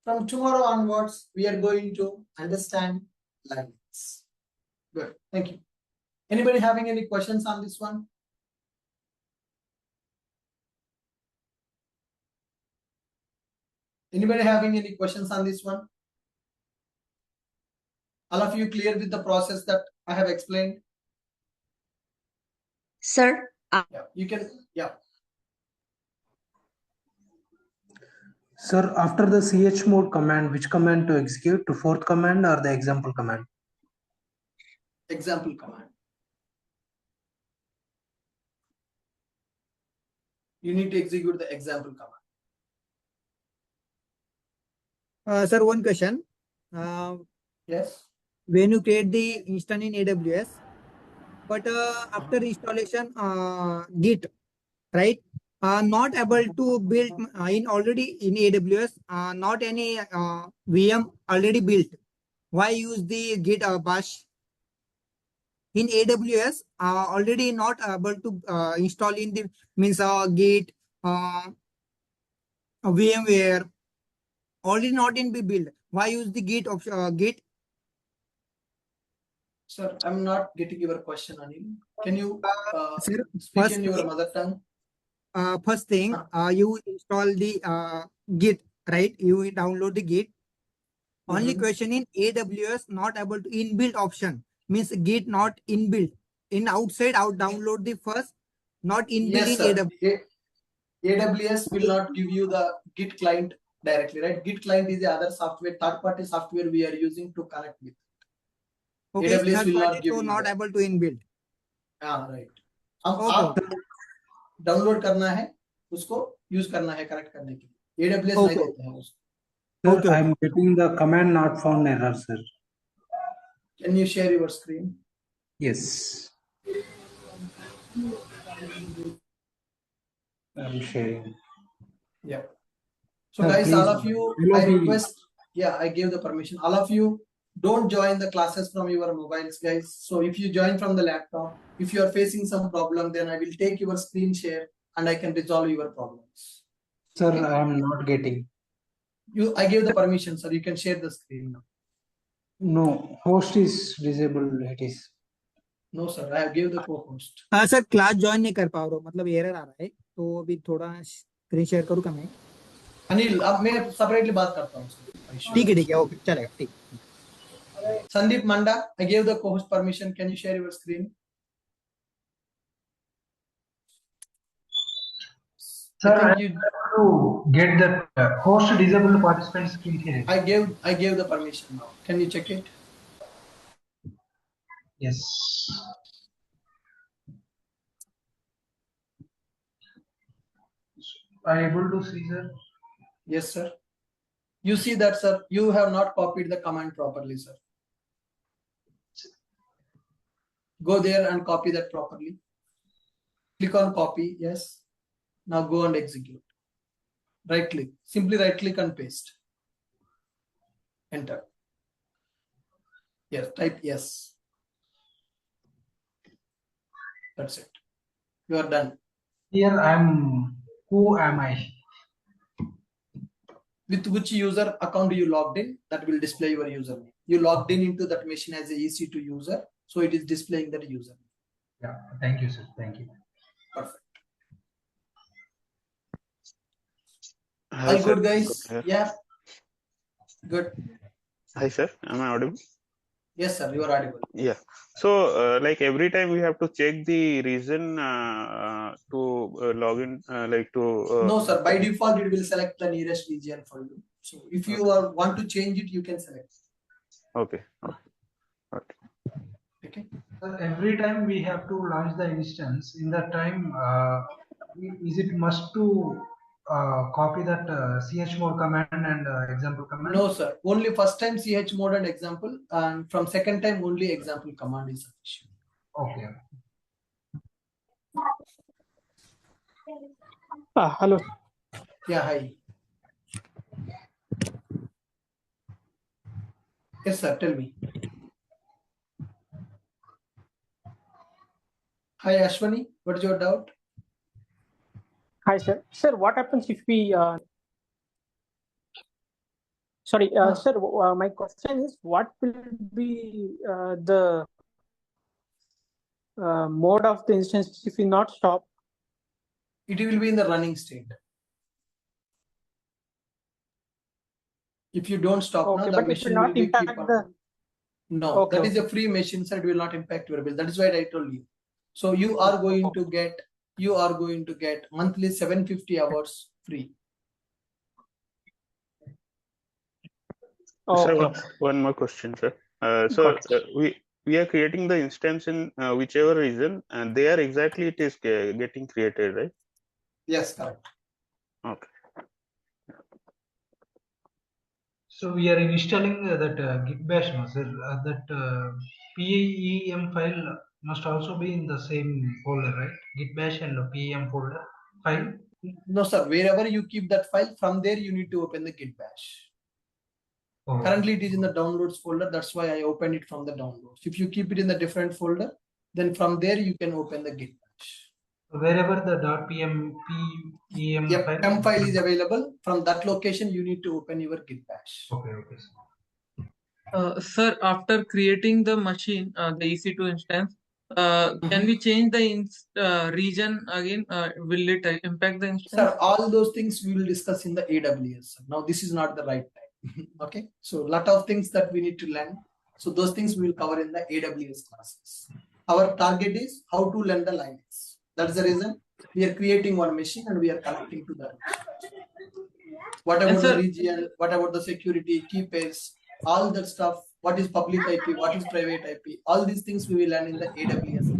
From tomorrow onwards, we are going to understand Linux. Good. Thank you. Anybody having any questions on this one? Anybody having any questions on this one? All of you clear with the process that I have explained? Sir, Yeah, you can, yeah. Sir, after the chmod command, which command to execute? To fourth command or the example command? Example command. You need to execute the example command. Sir, one question. Yes. When you create the instance in AWS, but after installation, Git, right? Not able to build in already in AWS, not any VM already built. Why use the Git Bash? In AWS, already not able to install in the means Git, VMware. already not in the build. Why use the Git option? Git. Sir, I'm not getting your question, Anil. Can you Sir, speak first in your thing, mother tongue? first thing, you install the Git, right? You download the Git. Only question in AWS not able to inbuilt option means Git not inbuilt. In outside, out download the first, not inbuilt Yes, in sir. AWS. AWS will not give you the Git client directly, right? Git client is the other software, third-party software we are using to connect with. Okay, AWS third will party, not give so you not that. able to inbuilt. right. अब Okay, आप download करना है उसको use करना है connect करने के लिए AWS नहीं okay, देते हैं उसको. Sir, okay, I'm getting the command not found error, sir. Can you share your screen? Yes. I'm sharing. Yeah. So Sir, guys, please, all of you, I hello, request, yeah, I gave the permission. All of you, don't join the classes from your mobiles, guys. So if you join from the laptop, if you are facing some problem, then I will take your screen share and I can resolve your problems. Sir, Okay. I am not getting. I gave the permission, sir. You can share the screen now. No, host is disabled. It is. No, sir. I have gave the co-host. हाँ sir class join नहीं कर पा रहा हूँ मतलब error आ रहा है तो अभी थोड़ा स्क्रीन शेयर करूँ क्या मैं अनिल अब मैं सेपरेटली बात करता हूँ ठीक है ओके चलेगा ठीक Sandeep Manda, I gave the co-host permission. Can you share your screen? Sir, I I think you. have to get that host disabled participant screen here. I gave the permission now. Can you check it? Yes. Are you able to see, sir? Yes, sir. You see that, sir. You have not copied the command properly, sir. Go there and copy that properly. Click on copy. Yes. Now go and execute. Right click. Simply right click and paste. Enter. Yes. Type yes. That's it. You are done. Here who am I? With which user account you logged in, that will display your username. You logged in into that machine as a EC2 user, so it is displaying that username. Yeah, thank you, sir. Thank you. Perfect. Hi, All sir. good, guys? Yeah. Good. Hi, sir. Am I audible? Yes, sir. You are audible. Yeah. So, like every time we have to check the reason to log in, No, sir. By default, it will select the nearest region for you. So, if you want to change it, you can select. Okay. Okay. Sir, every time we have to launch the instance, in that time, is it must to copy that chmod command and example command? No, sir. Only first time chmod and example, and from second time only example command is sufficient. Okay. Hello. Yeah, hi. Yes, sir. Tell me. Hi, Ashwani. What is your doubt? Hi, sir. Sir, what happens if we... Sorry, sir, my question is, what will be the mode of the instance if we not stop? It will be in the running state. If you don't stop Okay, now, the but it will machine will not be impact keep on. the... No, Okay, that is a okay. free machine, so it will not impact your bill. That is why I told you. So you are going to get monthly 750 hours free. Sir, Okay. one more question, sir. So we are creating the instance in whichever region, and there exactly it is getting created, right? Yes, correct. Okay. So we are installing that Git Bash, no, sir. That PEM file must also be in the same folder, right? Git Bash and PEM folder file. No, sir. Wherever you keep that file, from there you need to open the Git Bash. Oh. Currently, it is in the downloads folder. That's why I opened it from the downloads. If you keep it in the different folder, then from there you can open the Git Bash. Wherever the .pem Yep, file. PEM file is available. From that location, you need to open your Git Bash. Okay, okay. Sir, after creating the machine, the EC2 instance, can we change the region again? Will it impact the instance? Sir, all those things we will discuss in the AWS. Now, this is not the right time. Okay, so a lot of things that we need to learn. So those things we will cover in the AWS classes. Our target is how to learn the Linux. That's the reason we are creating one machine and we are connecting to that. What about the region? What about the security, key pairs, all that stuff? What is public IP? What is private IP? All these things we will learn in the AWS.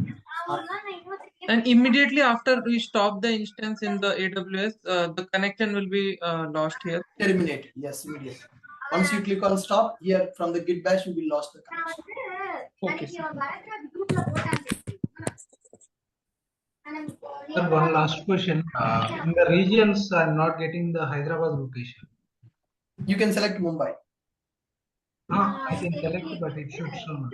And immediately after we stop the instance in the AWS, the connection will be lost here. Terminated. Yes, immediately. Once you click on stop here from the Git Bash, you will lost the connection. Okay. Sir, one last question. In the regions, I'm not getting the Hyderabad location. You can select Mumbai. I can select it, but it should show.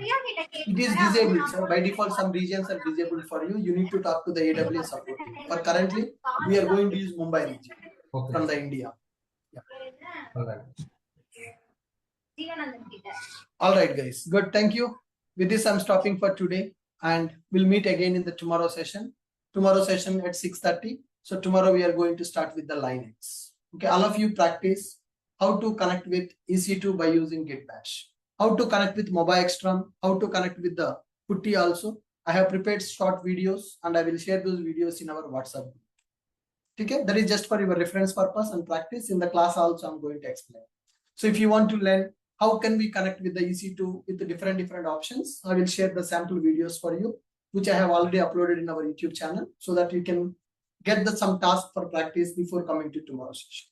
It is disabled, sir. By default, some regions are disabled for you. You need to talk to the AWS support team. But currently, we are going to use Mumbai region from the India. Yeah. All right. All right, guys. Good. Thank you. With this, I'm stopping for today, and we'll meet again in the tomorrow session. Tomorrow session at 6:30. So tomorrow we are going to start with the Linux. Okay, all of you practice how to connect with EC2 by using Git Bash, how to connect with MobiXtrum, how to connect with the Putty also. I have prepared short videos and I will share those videos in our WhatsApp group. Okay, that is just for your reference purpose and practice. In the class also I'm going to explain. So if you want to learn how can we connect with the EC2 with the different options, I will share the sample videos for you, which I have already uploaded in our YouTube channel, so that you can get some task for practice before coming to tomorrow's session.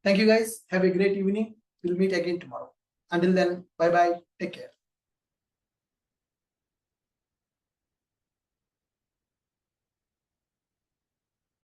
Thank you guys. Have a great evening. We'll meet again tomorrow. Until then, bye-bye. Take care.